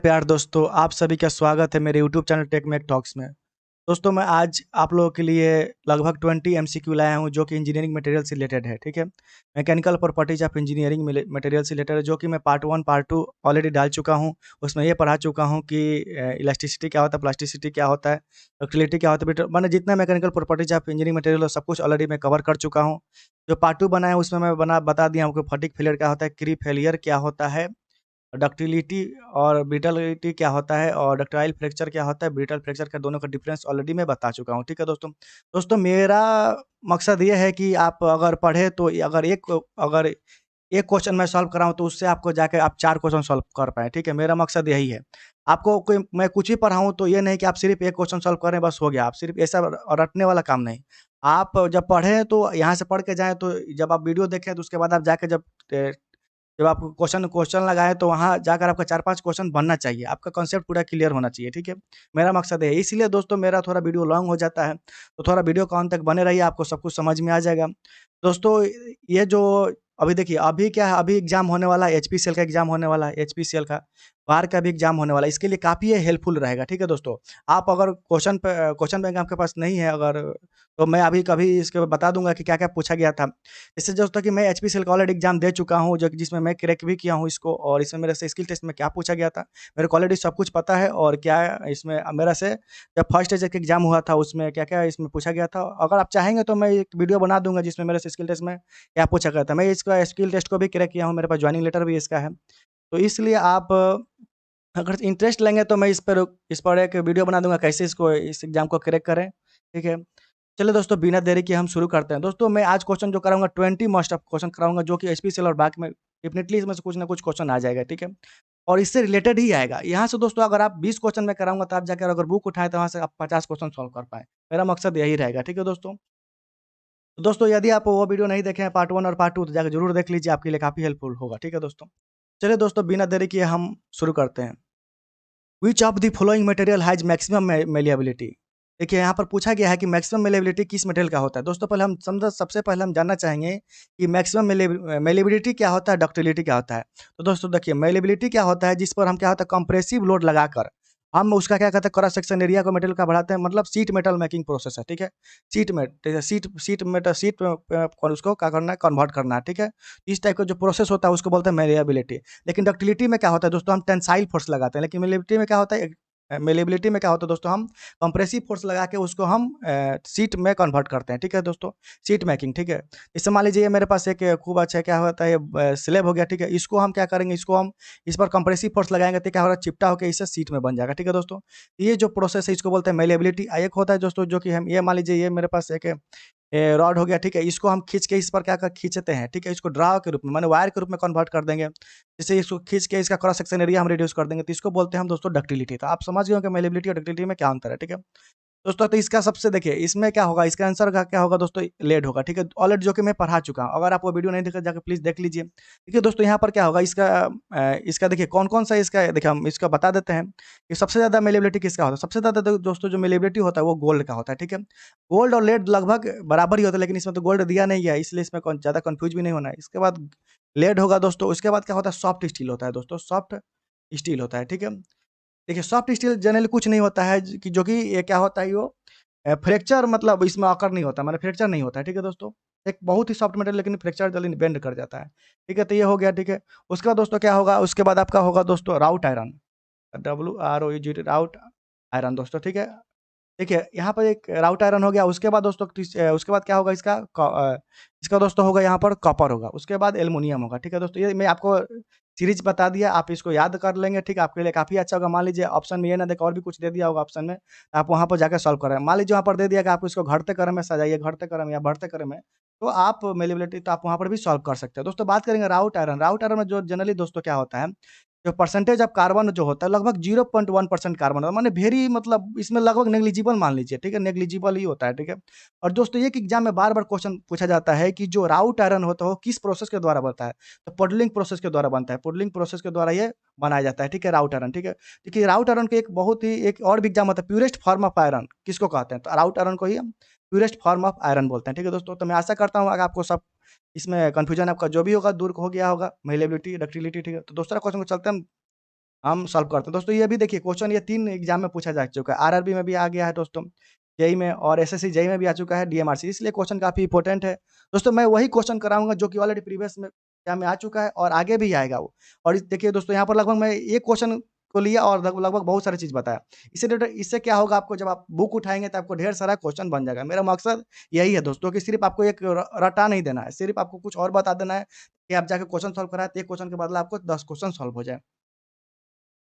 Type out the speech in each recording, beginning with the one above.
प्यार दोस्तों, आप सभी का स्वागत है मेरे YouTube channel Tech Make Talks में। दोस्तों, मैं आज आप लोगों के लिए लगभग 20 एमसीक्यू लाया हूं जो कि इंजीनियरिंग मटेरियल से रिलेटेड है, ठीक है। Mechanical properties of engineering material से रिलेटेड है, जो कि मैं पार्ट 1 पार्ट 2 ऑलरेडी डाल चुका हूं। उसमें ये पढ़ा चुका हूं कि इलास्टिसिटी क्या होता है, प्लास्टिसिटी क्या होता है, डक्टिलिटी क्या होता है। मैंने जितना mechanical properties of engineering material सब कुछ ऑलरेडी मैं कवर कर चुका हूँ। जो पार्ट 2 बना है उसमें मैं बता दिया हूँ कि फटिग फेलियर क्या होता है, क्रीप फेलियर क्या होता है, डक्टिलिटी और ब्रिटलिटी क्या होता है, और डक्टाइल फ्रैक्चर क्या होता है, ब्रिटल फ्रैक्चर का दोनों का डिफरेंस ऑलरेडी मैं बता चुका हूँ, ठीक है दोस्तों। दोस्तों, मेरा मकसद ये है कि आप अगर पढ़े तो अगर एक क्वेश्चन मैं सॉल्व कराऊँ तो उससे आपको जाके आप 4 क्वेश्चन सॉल्व कर पाएँ, ठीक है? मेरा मकसद यही है। आपको कोई मैं कुछ भी पढ़ाऊँ तो ये नहीं कि आप सिर्फ़ एक क्वेश्चन सॉल्व करें बस हो गया, आप सिर्फ़ ऐसा रटने वाला काम नहीं। आप जब पढ़ें तो यहाँ से पढ़ के जाएँ, तो जब आप वीडियो देखें तो उसके बाद आप जाके जब आप क्वेश्चन क्वेश्चन लगाएँ तो वहाँ जाकर आपका 4-5 क्वेश्चन बनना चाहिए, आपका कॉन्सेप्ट पूरा क्लियर होना चाहिए, ठीक है? मेरा मकसद है, इसलिए दोस्तों मेरा थोड़ा वीडियो लॉन्ग हो जाता है, तो थोड़ा वीडियो को अंत तक बने रहिए, आपको सब कुछ समझ में आ जाएगा। दोस्तों, ये जो अभी देखिए, अभी क्या है, अभी एग्ज़ाम होने वाला है, एचपीसीएल का एग्ज़ाम होने वाला है, एचपीसीएल का, बाहर का भी एग्ज़ाम होने वाला है, इसके लिए काफ़ी ये हेल्पफुल रहेगा, ठीक है दोस्तों? आप अगर क्वेश्चन बैंक आपके पास नहीं है अगर, तो मैं अभी कभी इसके बता दूँगा कि क्या-क्या पूछा गया था। इससे दोस्तों कि मैं एचपीसीएल का ऑलरेडी एग्ज़ाम दे चुका हूँ, जो कि जिसमें मैं क्रैक भी किया हूँ इसको, और इसमें मेरे से स्किल टेस्ट में क्या पूछा गया था, मेरे को ऑलरेडी सब कुछ पता है, और क्या इसमें मेरा से जब फर्स्ट स्टेज का एग्ज़ाम हुआ था उसमें क्या-क्या इसमें पूछा गया था। अगर आप चाहेंगे तो मैं एक वीडियो बना दूँगा जिसमें मेरे से स्किल टेस्ट में क्या पूछा गया था। मैं इसका स्किल टेस्ट को भी क्रैक किया हूँ, मेरे पास जॉइनिंग लेटर भी इसका है। तो इसलिए आप अगर इंटरेस्ट लेंगे तो मैं इस पर एक वीडियो बना दूँगा कैसे इस एग्ज़ाम को क्रैक करें, ठीक है? चलिए दोस्तों, बिना देरी के हम शुरू करते हैं। दोस्तों, मैं आज क्वेश्चन जो कराऊँगा 20 मोस्ट ऑफ क्वेश्चन कराऊँगा, जो कि एचपीसीएल और बाकी में डेफिनिटली इसमें से कुछ ना कुछ क्वेश्चन आ जाएगा, ठीक है? और इससे रिलेटेड ही आएगा। यहाँ से दोस्तों अगर आप 20 क्वेश्चन मैं कराऊँगा तो आप जाकर अगर बुक उठाएँ तो वहाँ से आप 50 क्वेश्चन सॉल्व कर पाएँ। मेरा मकसद यही रहेगा, ठीक है दोस्तों? तो दोस्तों, यदि आप वो वीडियो नहीं देखे हैं पार्ट 1 और पार्ट 2 तो जाके ज़रूर देख लीजिए, आपके लिए काफ़ी हेल्पफुल होगा, ठीक है दोस्तों? चलिए दोस्तों, बिना देरी किए हम शुरू करते हैं। Which of the following material has maximum malleability? देखिए, यहाँ पर पूछा गया है कि मैक्सिमम मैलिएबिलिटी किस मटेरियल का होता है। दोस्तों, सबसे पहले हम जानना चाहेंगे कि मैक्सिमम मैलिएबिलिटी क्या होता है, डक्टिलिटी क्या होता है। तो दोस्तों देखिए, मैलिएबिलिटी क्या होता है, जिस पर हम क्या होता है कंप्रेसिव लोड लगाकर हम उसका क्या कहते हैं क्रॉस सेक्शन एरिया को मटेरियल का बढ़ाते हैं, मतलब शीट मेटल मेकिंग प्रोसेस है, ठीक है? शीट में और उसको क्या करना है, कन्वर्ट करना है, ठीक है? इस टाइप का जो प्रोसेस होता है उसको बोलते हैं मैलिएबिलिटी। लेकिन डक्टिलिटी में क्या होता है दोस्तों, हम टेंसाइल फोर्स लगाते हैं, लेकिन मेलिबिलिटी में क्या होता है, मेलिबिलिटी में क्या होता है दोस्तों, हम कंप्रेसिव फोर्स लगा के उसको हम शीट में कन्वर्ट करते हैं, ठीक है दोस्तों? शीट मेकिंग, ठीक है? इससे मान लीजिए ये मेरे पास एक खूब अच्छा क्या होता है, स्लैब हो गया, ठीक है? इसको हम क्या करेंगे, इसको हम इस पर कंप्रेसिव फोर्स लगाएंगे तो क्या होगा, चिपटा होकर इससे शीट में बन जाएगा, ठीक है दोस्तों? ये जो प्रोसेस है इसको बोलते हैं मेलिएबिलिटी। एक होता है दोस्तों जो कि हम ये मान लीजिए ये मेरे पास एक रॉड हो गया, ठीक है? इसको हम खींच के इस पर क्या कर खींचते हैं, ठीक है? इसको ड्रा के रूप में माने वायर के रूप में कन्वर्ट कर देंगे। जैसे इसको खींच के इसका क्रॉस सेक्शन एरिया हम रिड्यूस कर देंगे, तो इसको बोलते हैं हम दोस्तों डक्टिलिटी। तो आप समझ गए होंगे मैलिएबिलिटी और डक्टिलिटी में क्या अंतर है, ठीक है? दोस्तों, तो इसका सबसे देखिए इसमें क्या होगा, इसका आंसर का क्या होगा दोस्तों, लेड होगा, ठीक है? ऑलरेडी जो कि मैं पढ़ा चुका हूँ। अगर आप वो वीडियो नहीं देखा जाके प्लीज़ देख लीजिए। देखिए दोस्तों, यहाँ पर क्या होगा इसका देखिए कौन-कौन सा इसका देखिए हम इसका बता देते हैं कि सबसे ज़्यादा मैलिएबिलिटी किसका होता है? सबसे ज़्यादा दोस्तों जो मैलिएबिलिटी होता है वो गोल्ड का होता है, ठीक है? गोल्ड और लेड लगभग बराबर ही होता है, लेकिन इसमें तो गोल्ड दिया नहीं गया है, इसलिए इसमें ज़्यादा कन्फ्यूज़ भी नहीं होना है। इसके बाद लेड होगा दोस्तों, उसके बाद क्या होता है, सॉफ्ट स्टील होता है दोस्तों, सॉफ्ट स्टील होता है, ठीक है? देखिए, सॉफ्ट स्टील जनरली कुछ नहीं होता है जो कि ये क्या होता है, वो फ्रैक्चर मतलब इसमें ऑकर नहीं होता, मतलब फ्रैक्चर नहीं होता है, ठीक है दोस्तों? एक बहुत ही सॉफ्ट मटेरियल लेकिन फ्रैक्चर जल्दी बेंड कर जाता है, ठीक है? तो ये हो गया, ठीक है? उसके बाद दोस्तों क्या होगा, उसके बाद आपका होगा दोस्तों राउट आयरन, राउट आयरन दोस्तों, ठीक है? देखिए, यहाँ पर एक राउट आयरन हो गया, उसके बाद दोस्तों उसके बाद क्या होगा इसका दोस्तों होगा यहाँ पर कॉपर होगा, उसके बाद एल्युमिनियम होगा, ठीक है दोस्तों? ये मैं आपको सीरीज़ बता दिया, आप इसको याद कर लेंगे, ठीक है? आपके लिए काफ़ी अच्छा होगा। मान लीजिए ऑप्शन में ये ना देके और भी कुछ दे दिया होगा ऑप्शन में, आप वहाँ पर जाके सॉल्व करें। मान लीजिए वहाँ पर दे दिया कि आपको इसको घटते क्रम में सजाइए, घटते क्रम या बढ़ते क्रम में, तो आप मैलिएबिलिटी तो आप वहाँ पर भी सॉल्व कर सकते हैं। दोस्तों, बात करेंगे राउट आयरन में जो जनरली दोस्तों क्या होता है, जो परसेंटेज ऑफ कार्बन जो होता है लगभग 0.1% कार्बन होता है, माने वेरी मतलब इसमें लगभग नेग्लिजिबल मान लीजिए, ठीक है? नेग्लिजिबल ही होता है, ठीक है? और दोस्तों एक एग्ज़ाम में बार-बार क्वेश्चन पूछा जाता है कि जो राउट आयरन होता है वो किस प्रोसेस के द्वारा बनता है? तो पुडलिंग प्रोसेस के द्वारा बनता है, पुडलिंग प्रोसेस के द्वारा ये बनाया जाता है, ठीक है? राउट आयरन, ठीक है? देखिए, राउट आयरन के एक बहुत ही एक और भी एग्ज़ाम होता है, प्यूरेस्ट फॉर्म ऑफ आयरन किसको कहते हैं? तो राउट आयरन को ही हम प्यूरेस्ट फॉर्म ऑफ आयरन बोलते हैं, ठीक है दोस्तों? तो मैं आशा करता हूँ अगर आपको सब इसमें कन्फ्यूजन आपका जो भी होगा दूर हो गया होगा, मैलिएबिलिटी, डक्टिलिटी, ठीक है? तो दूसरा क्वेश्चन को चलते हैं हम हम सॉल्व करते हैं। दोस्तों ये भी देखिए क्वेश्चन ये 3 एग्ज़ाम में पूछा जा चुका है। आरआरबी में भी आ गया है दोस्तों, जेईई में और एसएससी जेईई में भी आ चुका है, डीएमआरसी इसलिए क्वेश्चन काफ़ी इंपॉर्टेंट है। दोस्तों मैं वही क्वेश्चन कराऊँगा जो कि ऑलरेडी प्रीवियस में एग्ज़ाम में आ चुका है और आगे भी आएगा वो। और इस देखिए दोस्तों यहाँ पर लगभग मैं एक क्वेश्चन को लिया और लगभग बहुत सारी चीज़ बताया। इससे क्या होगा आपको जब आप बुक उठाएँगे तो आपको ढेर सारा क्वेश्चन बन जाएगा। मेरा मकसद यही है दोस्तों कि सिर्फ़ आपको एक रटा नहीं देना है, सिर्फ़ आपको कुछ और बता देना है कि आप जाके क्वेश्चन सॉल्व कराएँ तो एक क्वेश्चन के बदले आपको 10 क्वेश्चन सॉल्व हो जाए।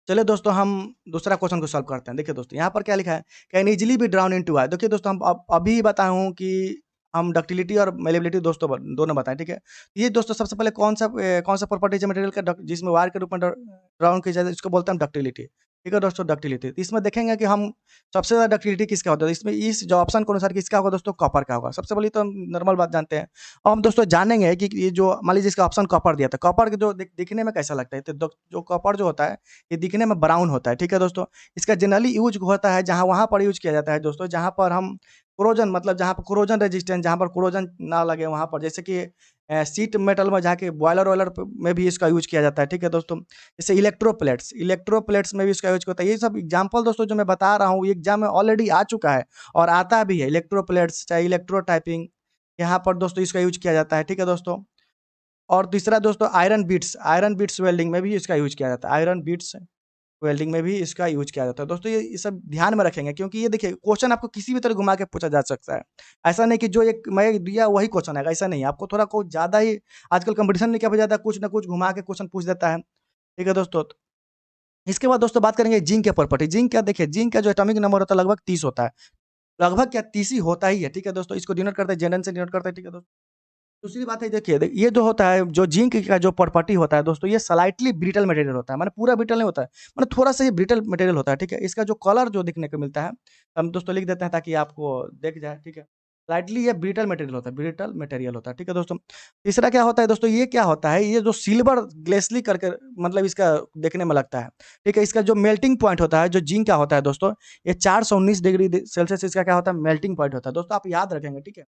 चलिए दोस्तों हम दूसरा क्वेश्चन को सॉल्व करते हैं। देखिए दोस्तों यहाँ पर क्या लिखा है, can easily be drawn into eye. देखिए दोस्तों हम अभी बताया हूँ कि हम डक्टिलिटी और मैलिएबिलिटी दोस्तों दोनों बताएँ, ठीक है। ये दोस्तों सबसे पहले कौन सा प्रॉपर्टीज है मटेरियल का जिसमें वायर के रूप में ड्राउन किया जाए, इसको बोलते हैं हम डक्टिलिटी। ठीक है दोस्तों, डक्टिलिटी। तो इसमें देखेंगे कि हम सबसे ज़्यादा डक्टिलिटी किसका होता है, इसमें इस जो ऑप्शन के अनुसार किसका होगा दोस्तों, कॉपर का होगा। सबसे पहले तो हम नॉर्मल बात जानते हैं। अब हम दोस्तों जानेंगे कि ये जो मान लीजिए इसका ऑप्शन कॉपर दिया था, कॉपर के जो दिखने में कैसा लगता है, तो जो कॉपर जो होता है ये दिखने में ब्राउन होता है, ठीक है दोस्तों। इसका जनरली यूज़ होता है जहाँ वहाँ पर यूज़ किया जाता है दोस्तों, जहाँ पर हम कोरोजन मतलब जहाँ पर कोरोजन रेजिस्टेंस जहाँ पर कोरोजन ना लगे वहाँ पर, जैसे कि शीट मेटल में जाके बॉयलर-वॉयलर प में भी इसका यूज़ किया जाता है, ठीक है दोस्तों। जैसे इलेक्ट्रोप्लेट्स में भी इसका यूज़ होता है। ये सब एग्ज़ाम्पल दोस्तों जो मैं बता रहा हूँ, ये एग्ज़ाम में ऑलरेडी आ चुका है और आता भी है। इलेक्ट्रोप्लेट्स चाहे इलेक्ट्रोटाइपिंग, यहाँ पर दोस्तों इसका यूज़ किया जाता है, ठीक है दोस्तों। और तीसरा दोस्तों आयरन बीट्स वेल्डिंग में भी इसका यूज़ किया जाता है। आयरन बीट्स वेल्डिंग में भी इसका यूज़ किया जाता है। दोस्तों ये सब ध्यान में रखेंगे क्योंकि ये देखिए क्वेश्चन आपको किसी भी तरह घुमा के पूछा जा सकता है। ऐसा नहीं कि जो एक मैं दिया वही क्वेश्चन आएगा, ऐसा नहीं है। आपको थोड़ा कुछ ज़्यादा ही आजकल कॉम्पिटिशन में क्या हो जाता है, कुछ ना कुछ घुमा के क्वेश्चन पूछ देता है। ठीक है दोस्तों? इसके बाद दोस्तों बात करेंगे जिंक के प्रॉपर्टी। जिंक क्या देखिए, जिंक का जो एटॉमिक नंबर होता है लगभग 30 होता है। लगभग क्या 30 ही होता ही है, ठीक है दोस्तों? इसको डिनोट करते हैं Zn से डिनोट करते हैं, ठीक है दोस्तों? दूसरी बात है देखिए ये जो होता है, जो जिंक का जो प्रॉपर्टी होता है दोस्तों, ये स्लाइटली ब्रिटल मटेरियल होता है, माने पूरा ब्रिटल नहीं होता है, माने थोड़ा-सा ही ब्रिटल मटेरियल होता है, ठीक है? इसका जो कलर जो देखने को मिलता है, हम दोस्तों लिख देते हैं ताकि आपको दिख जाए, ठीक है? स्लाइटली ये ब्रिटल मटेरियल होता है, ठीक है दोस्तों? तीसरा क्या होता है दोस्तों, ये क्या होता है, ये जो सिल्वर ग्लेसली करके मतलब इसका देखने में लगता है, ठीक है? इसका जो मेल्टिंग पॉइंट होता है, जो जिंक का होता है दोस्तों, ये 419 डिग्री सेल्सियस इसका क्या होता है, मेल्टिंग पॉइंट होता है। दोस्तों आप याद रखेंगे, ठीक है?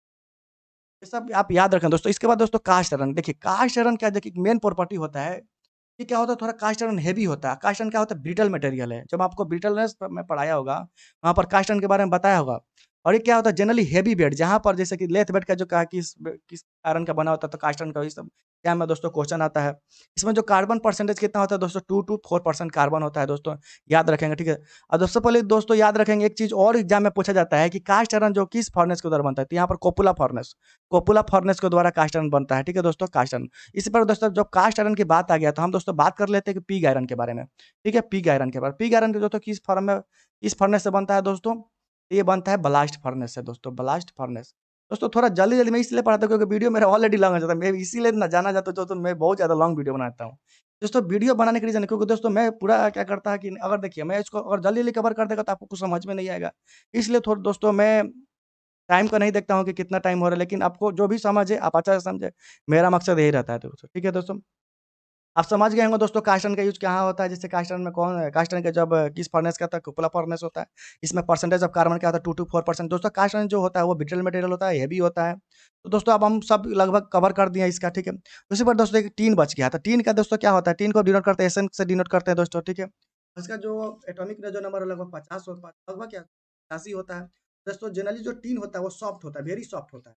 ये सब आप याद रखें दोस्तों। इसके बाद दोस्तों कास्ट आयरन, देखिए कास्ट आयरन क्या देखिए मेन प्रॉपर्टी होता है, ये क्या होता है थोड़ा कास्ट आयरन हेवी होता है। कास्ट आयरन क्या होता है, ब्रिटल मटेरियल है। जब आपको ब्रिटलनेस प में पढ़ाया होगा, वहाँ पर कास्ट आयरन के बारे में बताया होगा। और ये क्या होता है जनरली हेवी वेट, जहाँ पर जैसे कि लेथ वेट का जो कहा किस आयरन का बना होता है, तो कास्ट आयरन का ये सब क्या में दोस्तों क्वेश्चन आता है। इसमें जो कार्बन परसेंटेज कितना होता है दोस्तों, 2 to 4% कार्बन होता है दोस्तों, याद रखेंगे, ठीक है। और सबसे पहले दोस्तों याद रखेंगे एक चीज़ और एग्ज़ाम में पूछा जाता है कि कास्ट आयरन जो किस फर्नेस के द्वारा बनता है, तो यहाँ पर कोपुला फर्नेस के द्वारा कास्ट आयरन बनता है, ठीक है दोस्तों, कास्ट आयरन। इसी पर दोस्तों जब कास्ट आयरन की बात आ गया तो हम दोस्तों बात कर लेते हैं कि पिग आयरन के बारे में, ठीक है? पिग आयरन के बारे में। पिग आयरन के दोस्तों किस फर्नेस से बनता है दोस्तों? ये बनता है ब्लास्ट फर्नेस से दोस्तों, ब्लास्ट फर्नेस। दोस्तों थोड़ा जल्दी-जल्दी मैं इसलिए पढ़ाता हूँ क्योंकि वीडियो मेरा ऑलरेडी लॉन्ग हो जाता है। मैं इसीलिए ना जाना चाहता हूँ तो मैं बहुत ज़्यादा लॉन्ग वीडियो बनाता हूँ। दोस्तों वीडियो बनाने का रीज़न है क्योंकि दोस्तों मैं पूरा क्या करता है कि अगर देखिए मैं इसको अगर जल्दी-जल्दी कवर कर देगा तो आपको कुछ समझ में नहीं आएगा। इसलिए थोड़ा दोस्तों मैं टाइम का नहीं देखता हूँ कि कितना टाइम हो रहा है, लेकिन आपको जो भी समझ है आप अच्छा से समझें। मेरा मकसद यही रहता है दोस्तों, ठीक है दोस्तों? आप समझ गए होंगे दोस्तों कास्ट आयरन का यूज़ कहाँ होता है, जैसे कास्ट आयरन का जब किस फर्नेस का था, कुपला फर्नेस होता है। इसमें परसेंटेज ऑफ कार्बन क्या होता है 2 to 4%। दोस्तों कास्ट आयरन जो होता है वो ब्रिटल मटेरियल होता है, हेवी होता है। तो दोस्तों अब हम सब लगभग कवर कर दिए इसका, ठीक है। उसी पर दोस्तों एक टीन बच गया था। टीन का दोस्तों क्या होता है, टीन को डिनोट करते हैं एसएन से डिनोट करते हैं दोस्तों, ठीक है। इसका जो एटॉमिक जो नंबर है लगभग 50 होता है, लगभग क्या 85 होता है। दोस्तों जनरली जो टीन होता है वो सॉफ्ट होता है, वेरी सॉफ्ट होता है।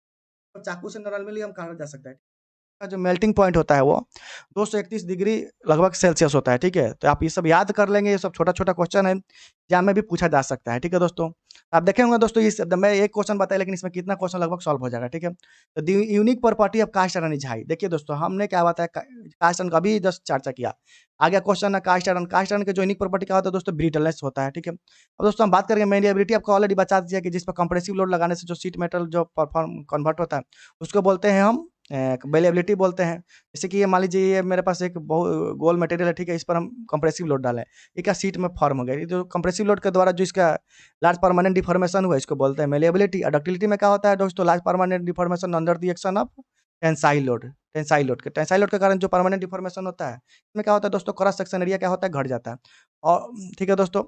तो चाकू से नॉर्मली हम काटा जा सकता है। का जो मेल्टिंग पॉइंट होता है वो 231 डिग्री लगभग सेल्सियस होता है, ठीक है? तो आप ये सब याद कर लेंगे, ये सब छोटा-छोटा क्वेश्चन है, एग्ज़ाम में भी पूछा जा सकता है, ठीक है दोस्तों? आप देखे होंगे दोस्तों इस मैं एक क्वेश्चन बताया लेकिन इसमें कितना क्वेश्चन लगभग सॉल्व हो जाएगा, ठीक है? तो the unique property of cast iron is high. देखिए दोस्तों हमने क्या बताया कास्ट आयरन का अभी जस्ट चर्चा किया। आगे क्वेश्चन है कास्ट आयरन के जो यूनिक प्रॉपर्टी क्या होता है दोस्तों, ब्रिटलनेस होता है, ठीक है? अब दोस्तों हम बात करेंगे मैलिएबिलिटी, आपको ऑलरेडी बता दिया कि जिस पर कंप्रेसिव लोड लगाने से जो शीट मेटल जो परफॉर्म कन्वर्ट होता है, उसको बोलते हैं हम बेलेबिलिटी बोलते हैं। जैसे कि ये मान लीजिए ये मेरे पास एक गोल मटेरियल है, ठीक है? इस पर हम कंप्रेसिव लोड डालें, ये क्या शीट में फॉर्म हो गया। ये जो कंप्रेसिव लोड के द्वारा जो इसका लार्ज परमानेंट डिफॉर्मेशन हुआ, इसको बोलते हैं मैलिएबिलिटी। और डक्टिलिटी में क्या होता है दोस्तों, large permanent deformation under the action of tensile load के कारण जो परमानेंट डिफॉर्मेशन होता है, इसमें क्या होता है दोस्तों, क्रॉस सेक्शन एरिया क्या होता है, घट जाता है। और ठीक है दोस्तों,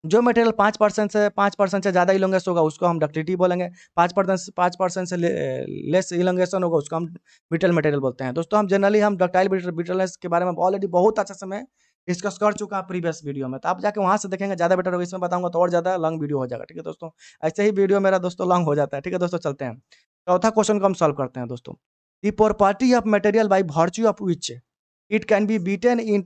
जो मटेरियल 5% से ज़्यादा इलोंगेस होगा उसको हम डक्टिलिटी बोलेंगे। 5% से लेस इलोंगेशन होगा उसको हम ब्रिटल मटेरियल बोलते हैं। दोस्तों हम जनरली हम डक्टाइल ब्रिटलनेस के बारे में ऑलरेडी बहुत अच्छा से मैं डिस्कस कर चुका हूँ प्रीवियस वीडियो में, तो आप जाके वहाँ से देखेंगे ज़्यादा बेटर होगा। इसमें बताऊँगा तो और ज़्यादा लॉन्ग वीडियो हो जाएगा, ठीक है दोस्तों। ऐसे ही वीडियो मेरा दोस्तों लॉन्ग हो जाता है, ठीक है दोस्तों। चलते हैं, चौथा क्वेश्चन को हम सॉल्व करते हैं दोस्तों। The property of material by virtue of which it can be beaten in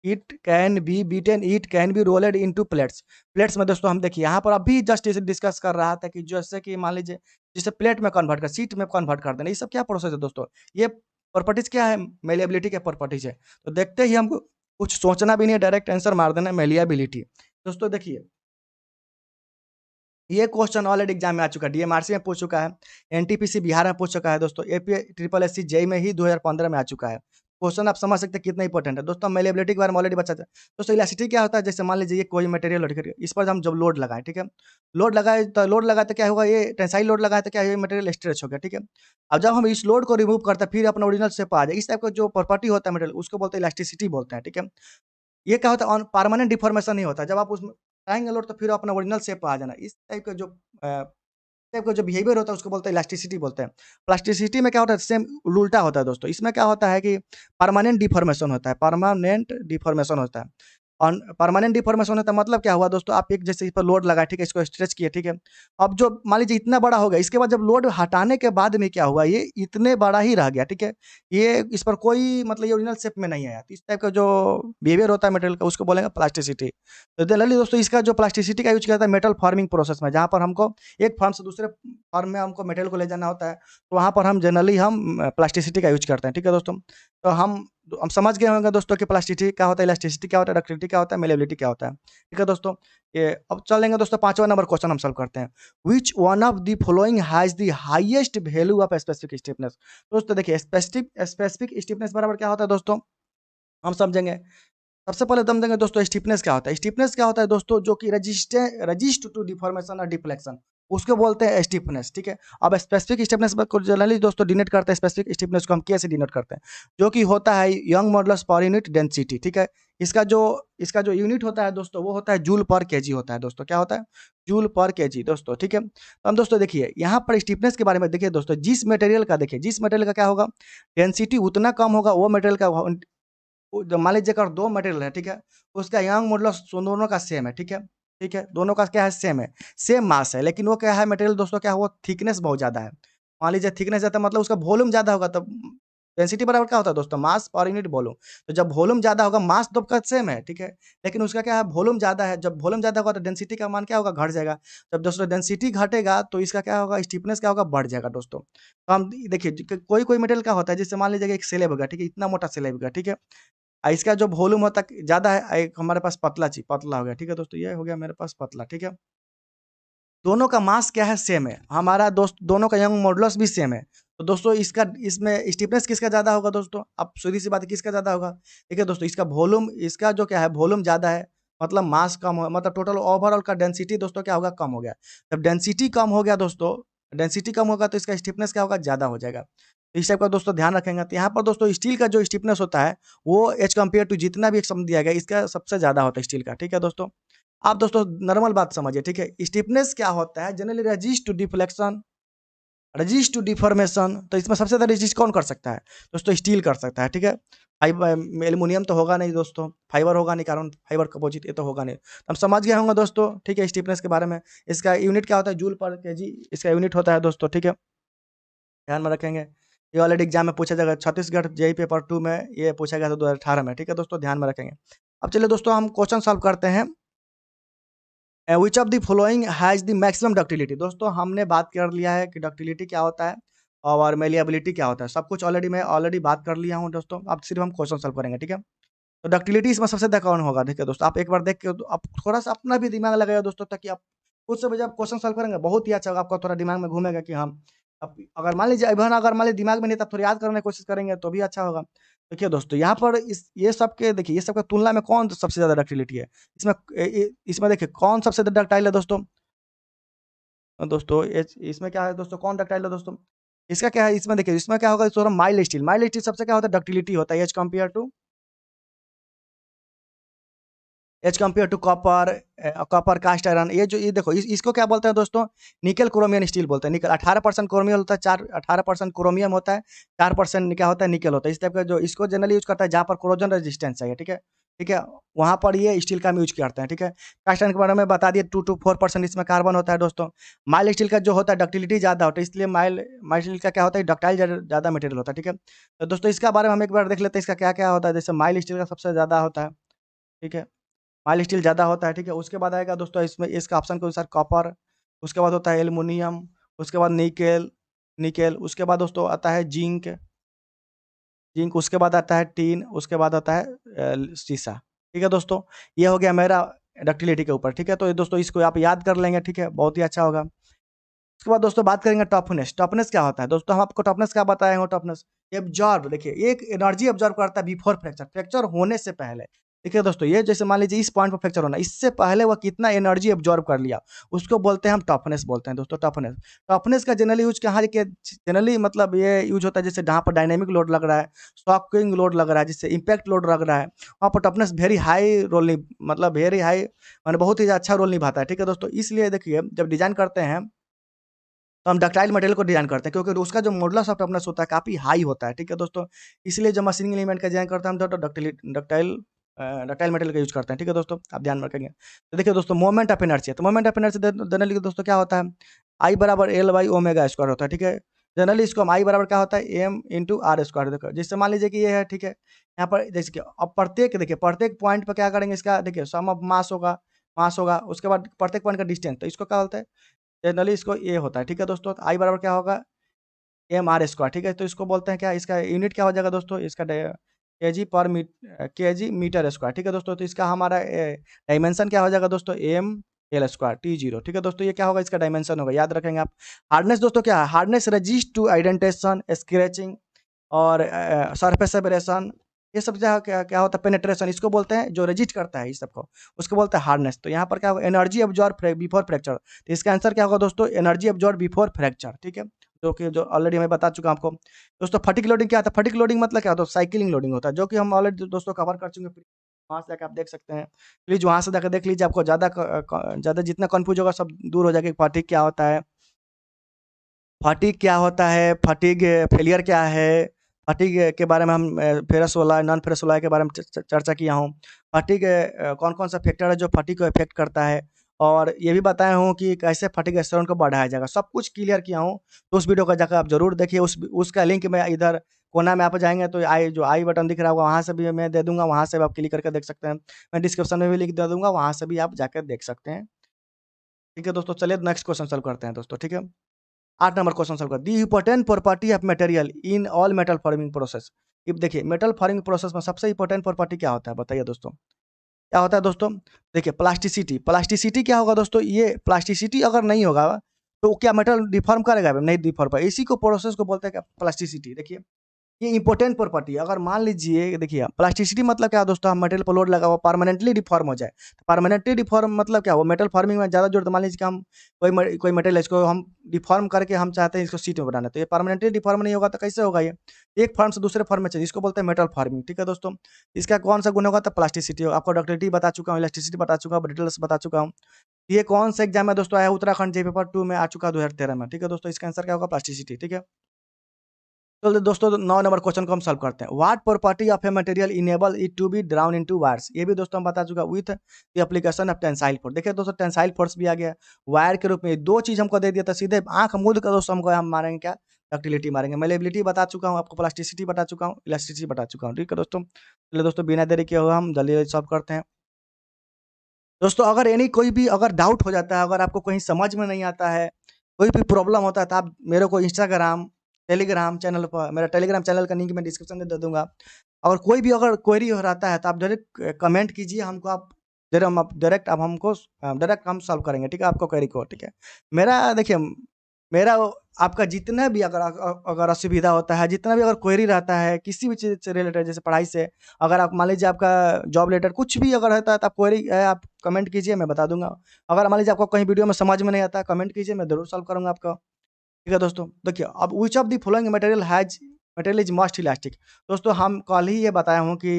it can be rolled into plates. Plates में दोस्तों हम देखिए यहाँ पर अभी जस्ट इसे डिस्कस कर रहा था कि जैसे कि मान लीजिए जिसे प्लेट में कन्वर्ट कर शीट में कन्वर्ट कर देना, ये सब क्या प्रोसेस है दोस्तों। ये प्रॉपर्टीज क्या है, मेलिएबिलिटी के प्रॉपर्टीज है। तो देखते ही हमको कुछ सोचना भी नहीं है, डायरेक्ट आंसर मार देना है, मेलिएबिलिटी। दोस्तों देखिए ये क्वेश्चन ऑलरेडी एग्जाम में आ चुका है, डीएमआरसी में पूछ चुका है, एनटीपीसी बिहार में पूछ चुका है दोस्तों, एपी ट्रिपल एससी जेई में ही 2015 में आ चुका है। क्वेश्चन आप समझ सकते हैं कितना इंपॉर्टेंट है दोस्तों। मेलिएबिलिटी के बारे में ऑलरेडी बचा था दोस्तों। इलास्टिसिटी क्या होता है, जैसे मान लीजिए ये कोई मटेरियल इस पर हम जब लोड लगाए, ठीक है, लोड लगाए तो क्या होगा, ये टेंसाइल लोड लगाए तो क्या ये मटेरियल स्ट्रेच हो गया, ठीक है। अब जब हम इस लोड को रिमूव करते हैं फिर अपना ओरिजिनल शेप आ जाए, इस टाइप का जो प्रॉपर्टी होता है मटेरियल उसको बोलते हैं इलास्टिसिटी बोलते हैं, ठीक है। ये क्या होता है, परमानेंट डिफॉर्मेशन नहीं होता। जब आप उसमें आएँगे लोड तो फिर अपना ओरिजिनल शेप पे आ जाना। इस टाइप का जो टाइप का जो बिहेवियर होता है उसको बोलते हैं इलास्टिसिटी बोलते हैं। प्लास्टिसिटी में क्या होता है, सेम उल्टा होता है दोस्तों। इसमें क्या होता है कि परमानेंट डिफॉर्मेशन होता है, परमानेंट डिफॉर्मेशन होता है। और परमानेंट डिफॉर्मेशन होता है मतलब क्या हुआ दोस्तों, आप एक जैसे इस पर लोड लगाए, ठीक है, इसको स्ट्रेच किए, ठीक है। अब जो मान लीजिए इतना बड़ा हो गया, इसके बाद जब लोड हटाने के बाद में क्या हुआ, ये इतने बड़ा ही रह गया, ठीक है। ये इस पर कोई मतलब ये ओरिजिनल शेप में नहीं आया। तो इस टाइप का जो बिहेवियर होता है मटेरियल का उसको बोलेंगे प्लास्टिसिटी। तो जनरली दोस्तों इसका जो प्लास्टिसिटी का यूज़ किया जाता है मेटल फॉर्मिंग प्रोसेस में, जहाँ पर हमको एक फॉर्म से दूसरे फॉर्म में हमको मटेरियल को ले जाना होता है, तो वहाँ पर हम जनरली प्लास्टिसिटी का यूज़ करते हैं, ठीक है दोस्तों। तो हम समझ गए होंगे दोस्तों कि प्लास्टिसिटी क्या होता है, इलास्टिसिटी क्या होता है, डक्टिलिटी क्या होता है, मेलिएबिलिटी क्या होता है, ठीक है दोस्तों। ये अब चलेंगे दोस्तों, 5वां नंबर क्वेश्चन हम सॉल्व करते हैं। Which one of the following has the highest value of specific stiffness. दोस्तों देखिए स्पेसिफिक स्टिफनेस बराबर क्या होता है दोस्तों, हम समझेंगे। सबसे पहले दम देंगे दोस्तों स्टिफनेस क्या होता है। स्टिफनेस क्या होता है दोस्तों, जो कि रजिस्ट टू डिफॉर्मेशन और डिफ्लेक्शन, उसको बोलते हैं स्टिफनेस, ठीक है। अब स्पेसिफिक स्टिफनेस को जनरली दोस्तों डिनोट करते हैं, स्पेसिफिक स्टिफनेस को हम कैसे डिनोट करते हैं, जो कि होता है young modulus per unit density, ठीक है। इसका जो यूनिट होता है दोस्तों वो होता है जूल पर केजी होता है दोस्तों। क्या होता है, जूल पर केजी दोस्तों, ठीक है। तो हम दोस्तों देखिए यहाँ पर स्टिफनेस के बारे में देखिए दोस्तों, जिस मटेरियल का क्या होगा, डेंसिटी उतना कम होगा वो मटेरियल का। मान लीजिए अगर 2 मटेरियल है, ठीक है, उसका यंग मॉडुलस दोनों का सेम है, ठीक है, ठीक है, दोनों का क्या है, सेम है, सेम मास है, लेकिन वो क्या है मटेरियल दोस्तों, क्या है वो थिकनेस बहुत ज़्यादा है। मान लीजिए थिकनेस ज़्यादा मतलब उसका वॉल्यूम ज़्यादा होगा, तब डेंसिटी बराबर क्या होता है दोस्तों, मास पर यूनिट वॉल्यूम। तो जब वॉल्यूम ज़्यादा होगा, मास तो आपका सेम है, ठीक है, लेकिन उसका क्या है वॉल्यूम ज़्यादा है। जब वॉल्यूम ज़्यादा होगा तो डेंसिटी का मान क्या होगा, घट जाएगा। जब दोस्तों डेंसिटी घटेगा तो इसका क्या होगा, स्टिफनेस क्या होगा, बढ़ जाएगा दोस्तों। तो हम देखिए कोई मटेरियल क्या होता है, जैसे मान लीजिए एक स्लैब होगा, ठीक है, इतना मोटा स्लैब होगा, ठीक है। इसका जो वॉल्यूम होता है ज़्यादा है, एक हमारे पास पतला हो गया, ठीक है दोस्तों, ये हो गया मेरे पास पतला, ठीक है। दोनों का मास क्या है, सेम है। हमारा दोस्त दोनों का यंग मॉडुलस भी सेम है। तो दोस्तों इसमें स्टिफनेस किसका ज़्यादा होगा दोस्तों, अब सीधी-सी बात है किसका ज़्यादा होगा। ठीक है दोस्तों, इसका जो क्या है वॉल्यूम ज़्यादा है, मतलब मास कम हो, मतलब टोटल ओवरऑल का डेंसिटी दोस्तों क्या होगा, कम हो गया। जब डेंसिटी कम हो गया दोस्तों, डेंसिटी कम होगा तो इसका स्टिफनेस क्या होगा, ज़्यादा हो जाएगा। तो इस टाइप का दोस्तों ध्यान रखेंगे। तो यहाँ पर दोस्तों स्टील का जो स्टिफनेस होता है वो एज़ कम्पेयर टू जितना भी एक सम दिया गया इसका सबसे ज़्यादा होता है स्टील का, ठीक है दोस्तों। आप दोस्तों नॉर्मल बात समझिए, ठीक है। स्टिफनेस क्या होता है, generally resist to deflection, resist to deformation. तो इसमें सबसे ज़्यादा रेजिस्ट कौन कर सकता है दोस्तों, स्टील कर सकता है, ठीक है। एल्युमिनियम तो होगा नहीं दोस्तों, फाइबर होगा नहीं, कारण फाइबर कंपोजिट ये तो होगा नहीं। तो हम समझ गए होंगे दोस्तों, ठीक है, स्टिफनेस के बारे में। इसका यूनिट क्या होता है, जूल पर केजी इसका यूनिट होता है दोस्तों, ठीक है, ध्यान में रखेंगे। ये ऑलरेडी एग्जाम में पूछा जाएगा, छत्तीसगढ़ जेईई पेपर 2 में ये पूछा गया था 2018 में, ठीक है दोस्तों, ध्यान में रखेंगे। अब चलिए दोस्तों हम क्वेश्चन सॉल्व करते हैं। Which of the following has the maximum ductility. दोस्तों हमने बात कर लिया है कि डक्टिलिटी क्या होता है और मेलिएबिलिटी क्या होता है, सब कुछ मैं ऑलरेडी बात कर लिया हूँ दोस्तों। अब सिर्फ हम क्वेश्चन सॉल्व करेंगे, ठीक है। तो डक्टिलिटी इसमें सबसे ज़्यादा कौन होगा, ठीक है दोस्तों। आप एक बार देख के तो आप थोड़ा-सा अपना भी दिमाग लगाइए दोस्तों, ताकि आप खुद से जब क्वेश्चन सॉल्व करेंगे बहुत ही अच्छा होगा। आपका थोड़ा दिमाग में घूमेगा कि हम अब अगर मान लीजिए इवन अगर मान लीजिए दिमाग में नहीं तब थोड़ा याद करने की कोशिश करेंगे तो भी अच्छा होगा। देखिए दोस्तों यहाँ पर ये सब के तुलना में कौन सबसे ज़्यादा डक्टिलिटी है? इसमें देखिए कौन सबसे ज़्यादा डक्टाइल है दोस्तों? दोस्तों इसमें क्या है दोस्तों, कौन डक्टाइल है दोस्तों? इसका क्या है, इसमें देखिए इसमें क्या होगा, थोड़ा माइल्ड स्टील सबसे क्या होता है, डक्टिलिटी होता है as compare to copper cast iron. ये देखो इसको क्या बोलते हैं दोस्तों, निकेल क्रोमियम स्टील बोलते हैं। निकेल 18% क्रोमियम होता है, 18% क्रोमियम होता है, 4% क्या होता है, निकेल होता है। इस टाइप का जो इसको जनरली यूज़ करता है जहाँ पर कोरोजन रेजिस्टेंस चाहिए, ठीक है। ठीक है? वहाँ पर ये स्टील का हम यूज़ करते हैं, ठीक है? कास्ट आयरन के बारे में बता दिए 2 to 4% इसमें कार्बन होता है दोस्तों। माइल्ड स्टील का जो होता है डक्टिलिटी ज़्यादा होता है, इसलिए माइल्ड माइल्ड स्टील का क्या होता है डक्टाइल ज़्यादा मटेरियल होता है, ठीक है? तो दोस्तों इसका बारे में हम एक बार देख लेते हैं इसका क्या-क्या होता है। जैसे माइल्ड स्टील का सबसे ज़्यादा होता है, ठीक है? माइल्ड स्टील ज़्यादा होता है, ठीक है? उसके बाद आएगा दोस्तों इसमें इसका ऑप्शन के अनुसार कॉपर, उसके बाद होता है एल्युमिनियम, उसके बाद निकेल निकेल, उसके बाद दोस्तों आता है जिंक, उसके बाद आता है टीन, उसके बाद आता है शीशा। ठीक है दोस्तों, ये हो गया मेरा डक्टिलिटी के ऊपर, ठीक है? तो ये दोस्तों इसको आप याद कर लेंगे, ठीक है? बहुत ही अच्छा होगा। उसके बाद दोस्तों बात करेंगे टफनेस। टफनेस क्या होता है? दोस्तों हम आपको टफनेस क्या बताए हैं टफनेस? एब्ज़ॉर्ब देखिए, ये एक एनर्जी एब्ज़ॉर्ब करता है बिफोर फ्रैक्चर, फ्रैक्चर होने से पहले। देखिए दोस्तों, ये जैसे मान लीजिए इस पॉइंट पे फ्रैक्चर होना, इससे पहले वह कितना एनर्जी एब्ज़ॉर्ब कर लिया, उसको बोलते हैं हम टफनेस बोलते हैं दोस्तों टफनेस। टफनेस का जनरली यूज़ कहाँ के जनरली मतलब ये यूज़ होता है जैसे जहाँ पर डायनामिक लोड लग रहा है, शॉकिंग लोड लग रहा है, जिससे इम्पैक्ट लोड लग रहा है, वहाँ पर टफनेस वेरी हाई रोल नहीं मतलब वेरी हाई माने बहुत ही अच्छा रोल निभाता है। ठीक है दोस्तों, इसलिए देखिए जब डिज़ाइन करते हैं तो हम डक्टाइल मटेरियल को डिज़ाइन करते हैं क्योंकि उसका जो मॉडुलस ऑफ टफनेस होता है काफ़ी हाई होता है, ठीक है दोस्तों? इसलिए जब मशीनिंग एलिमेंट का डिज़ाइन करते हैं हम तो डक्टाइल मटेरियल का यूज़ करते हैं, ठीक है दोस्तों? आप ध्यान रखेंगे। तो देखिए दोस्तों मोमेंट ऑफ इनर्शिया, तो मोमेंट ऑफ इनर्शिया जनरली दोस्तों क्या होता है? I बराबर L बाई ओमेगा स्क्वायर होता है, ठीक है? जनरली इसको हम I बराबर क्या होता है? M इंटू आर स्क्वायर देखो, जैसे मान लीजिए कि ये है, ठीक है? यहाँ पर जैसे कि अब प्रत्येक देखिए प्रत्येक पॉइंट पे क्या करेंगे इसका देखिए सम ऑफ मास होगा, उसके बाद प्रत्येक पॉइंट का डिस्टेंस, तो इसको क्या बोलते हैं? जनरली इसको ये होता है, ठीक है दोस्तों? आई बराबर क्या होगा? एम आर स्क्वायर, ठीक है? तो इसको बोलते हैं क्या? इसका यूनिट क्या हो जाएगा दोस्तों? इसका केजी मीटर स्क्वायर, ठीक है दोस्तों? तो इसका हमारा डायमेंशन क्या हो जाएगा दोस्तों? M L square T zero, ठीक है दोस्तों? ये क्या होगा? इसका डायमेंशन होगा, याद रखेंगे आप। हार्डनेस दोस्तों क्या है? हार्डनेस रजिस्ट टू आइडेंटेशन, स्क्रैचिंग और सरफेस एब्रेशन, ये सब क्या क्या क्या होता है? पेनिट्रेशन, इसको बोलते हैं जो रेजिस्ट करता है इस सबको, उसको बोलते हैं हार्डनेस। तो यहाँ पर क्या होगा? एनर्जी अब्जॉर्ब बिफोर फ्रैक्चर, तो इसका आंसर क्या होगा दोस्तों? एनर्जी अब्जॉर्ब बिफोर फ्रैक्चर, ठीक है? जो ऑलरेडी मैं बता चुका हूँ आपको। दोस्तों फटिग लोडिंग क्या होता है? फटिग लोडिंग मतलब क्या होता है? साइक्लिंग लोडिंग होता है, जो कि हम ऑलरेडी दोस्तों कवर कर चुके हैं। वहाँ से जाकर आप देख सकते हैं। प्लीज़ वहाँ से जाकर देख लीजिए, आपको ज़्यादा जितना कन्फ्यूज़ होगा सब दूर हो जाएगा कि फटिग क्या होता है? फटीग क्या होता है? फटीग फेलियर क्या है? फटीग के बारे में हम फेरस वाला, नॉन फेरस वाला के बारे में चर्चा किया हूँ। फटीग कौन-कौन सा फैक्टर है जो फटीग को इफ़ेक्ट करता है? और ये भी बताया हूँ कि कैसे फटीग स्ट्रेन को बढ़ाया जाएगा, सब कुछ क्लियर किया हूँ। तो उस वीडियो को जाकर आप ज़रूर देखिए, उसका लिंक मैं इधर कोना में आप जाएँगे तो आई बटन दिख रहा होगा, वहाँ से भी मैं दे दूँगा, वहाँ से भी आप क्लिक करके देख सकते हैं। मैं डिस्क्रिप्शन में भी लिंक दे दूँगा, वहाँ से भी आप जाकर देख सकते हैं। ठीक है दोस्तों, चलिए नेक्स्ट क्वेश्चन सॉल्व करते हैं दोस्तों, ठीक है? 8 नंबर क्वेश्चन सॉल्व कर दी important property of material in all metal forming process. अब देखिए मेटल फॉर्मिंग प्रोसेस में सबसे इंपॉर्टेंट प्रॉपर्टी क्या होता है बताइए दोस्तों? क्या होता है दोस्तों? देखिए प्लास्टिसिटी, प्लास्टिसिटी क्या होगा दोस्तों? ये प्लास्टिसिटी अगर नहीं होगा तो क्या मेटल डिफॉर्म करेगा? नहीं डिफॉर्म करेगा, इसी को प्रोसेस को बोलते हैं क्या? प्लास्टिसिटी। देखिए ये इंपॉर्टेंट प्रॉपर्टी है। अगर मान लीजिए देखिए प्लास्टिसिटी मतलब क्या है दोस्तों? हम मटेरियल पर लोड लगा हुआ परमानेंटली डिफॉर्म हो जाए। परमानेंटली डिफॉर्म मतलब क्या हुआ? मेटल फार्मिंग में ज़्यादा जोर, तो मान लीजिए कि हम कोई मटेरियल है, इसको हम डिफॉर्म करके हम चाहते हैं इसको शीट में बनाना, तो ये परमानेंटली डिफॉर्म नहीं होगा तो कैसे होगा ये? एक फॉर्म से दूसरे फॉर्म में चलिए, इसको बोलते हैं मेटल फार्मिंग, ठीक है दोस्तों? इसका कौन सा गुण होगा? तो प्लास्टिसिटी होगा। आपको डक्टिलिटी बता चुका हूँ, इलास्टिसिटी बता चुका हूँ, डिटेल्स बता चुका हूँ। ये कौन सा एग्जाम में दोस्तों आया? उत्तराखंड जे पेपर 2 में आ चुका है 2013 में, ठीक है दोस्तों? इसका आंसर क्या होगा? प्लास्टिसिटी, ठीक है? तो दोस्तों 9 नंबर क्वेश्चन को हम सॉल्व करते हैं। What property of a material enable it to be drawn into wires? ये भी दोस्तों हम बता चुका with the application of tensile force. देखिए दोस्तों टेंसाइल फोर्स भी आ गया, वायर के रूप में दो चीज हमको दे दिया था, सीधे आंख मूंद कर दोस्तों हमको हम मारेंगे क्या? डक्टिलिटी मारेंगे। मेलेबिलिटी बता चुका हूँ आपको, प्लास्टिसिटी बता चुका हूँ, इलास्टिसिटी बता चुका हूँ, ठीक है दोस्तों? चलिए दोस्तों बिना देरी किए हुए हम जल्दी सॉल्व करते हैं। दोस्तों अगर कोई भी अगर डाउट हो जाता है, अगर आपको कहीं समझ में नहीं आता है, कोई भी प्रॉब्लम होता है, तो आप मेरे को इंस्टाग्राम, टेलीग्राम चैनल पर, मेरा टेलीग्राम चैनल का लिंक मैं डिस्क्रिप्शन में दे दूँगा। और कोई भी अगर क्वेरी हो रहता है तो आप डायरेक्ट कमेंट कीजिए हमको, आप डायरेक्ट हम सॉल्व करेंगे, ठीक है? आपको क्वेरी को, ठीक है? मेरा देखिए मेरा आपका जितना भी अगर असुविधा होता है, जितना भी अगर क्वेरी रहता है, किसी भी चीज़ से रिलेटेड, जैसे पढ़ाई से, अगर आप मान लीजिए आपका जॉब रिलेटेड कुछ भी अगर रहता है तो आप क्वेरी है, आप कमेंट कीजिए, मैं बता दूँगा। अगर मान लीजिए आपको कहीं वीडियो में समझ में नहीं आता, कमेंट कीजिए, मैं ज़रूर सॉल्व करूँगा आपका। ठीक है दोस्तों? देखिए अब which of the following material is most elastic? दोस्तों हम कल ही ये बताया हूँ कि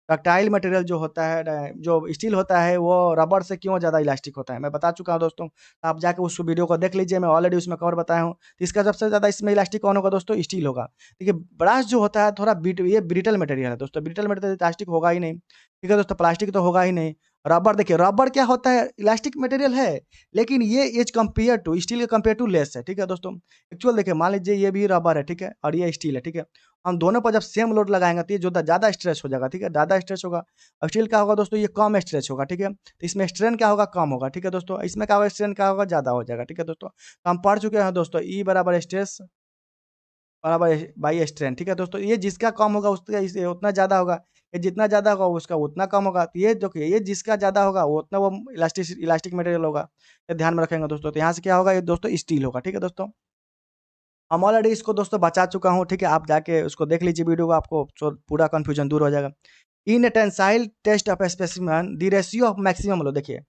डक्टाइल मटेरियल जो होता है जो स्टील होता है वो रबर से क्यों ज़्यादा इलास्टिक होता है, मैं बता चुका हूँ दोस्तों। आप जाके उस वीडियो को देख लीजिए, मैं ऑलरेडी उसमें कवर बताया हूँ। तो इसका सबसे ज़्यादा इसमें इलास्टिक कौन होगा दोस्तों? स्टील होगा। देखिए ब्रास जो होता है थोड़ा ये ब्रिटल मटेरियल है दोस्तों, ब्रिटल मटेरियल इलास्टिक होगा ही नहीं, ठीक है दोस्तों। प्लास्टिक तो होगा ही नहीं। रबर देखिए, रबर क्या होता है? इलास्टिक मटेरियल है, लेकिन ये एज कंपेयर टू स्टील के कंपेयर टू लेस है, ठीक है दोस्तों। एक्चुअल देखिए, मान लीजिए ये भी रबर है, ठीक है, और ये स्टील है, ठीक है। हम दोनों पर जब सेम लोड लगाएंगे तो ये जो ज़्यादा स्ट्रेच हो जाएगा, ठीक है, ज़्यादा स्ट्रेच होगा। और स्टील क्या होगा दोस्तों? ये कम स्ट्रेच होगा, ठीक है। तो इसमें स्ट्रेन क्या होगा? कम होगा, ठीक है दोस्तों। इसमें क्या होगा? स्ट्रेन क्या होगा? ज़्यादा हो जाएगा, ठीक है दोस्तों। तो हम पढ़ चुके हैं दोस्तों, ई बराबर स्ट्रेस बराबर बाई स्ट्रेन, ठीक है दोस्तों। ये जिसका कम होगा उसका इसे उतना ज़्यादा होगा, ये जितना ज़्यादा होगा उसका उतना कम होगा। तो ये देखिए, ये जिसका ज़्यादा होगा वो उतना वो इलास्टिक मटेरियल होगा। ये ध्यान में रखेंगे दोस्तों। तो यहाँ से क्या होगा? ये दोस्तों स्टील होगा, ठीक है दोस्तों। हम ऑलरेडी इसको दोस्तों बचा चुका हूँ, ठीक है। आप जाके उसको देख लीजिए वीडियो को, आपको पूरा कन्फ्यूजन दूर हो जाएगा। In tensile test of specimen the ratio of maximum load, देखिए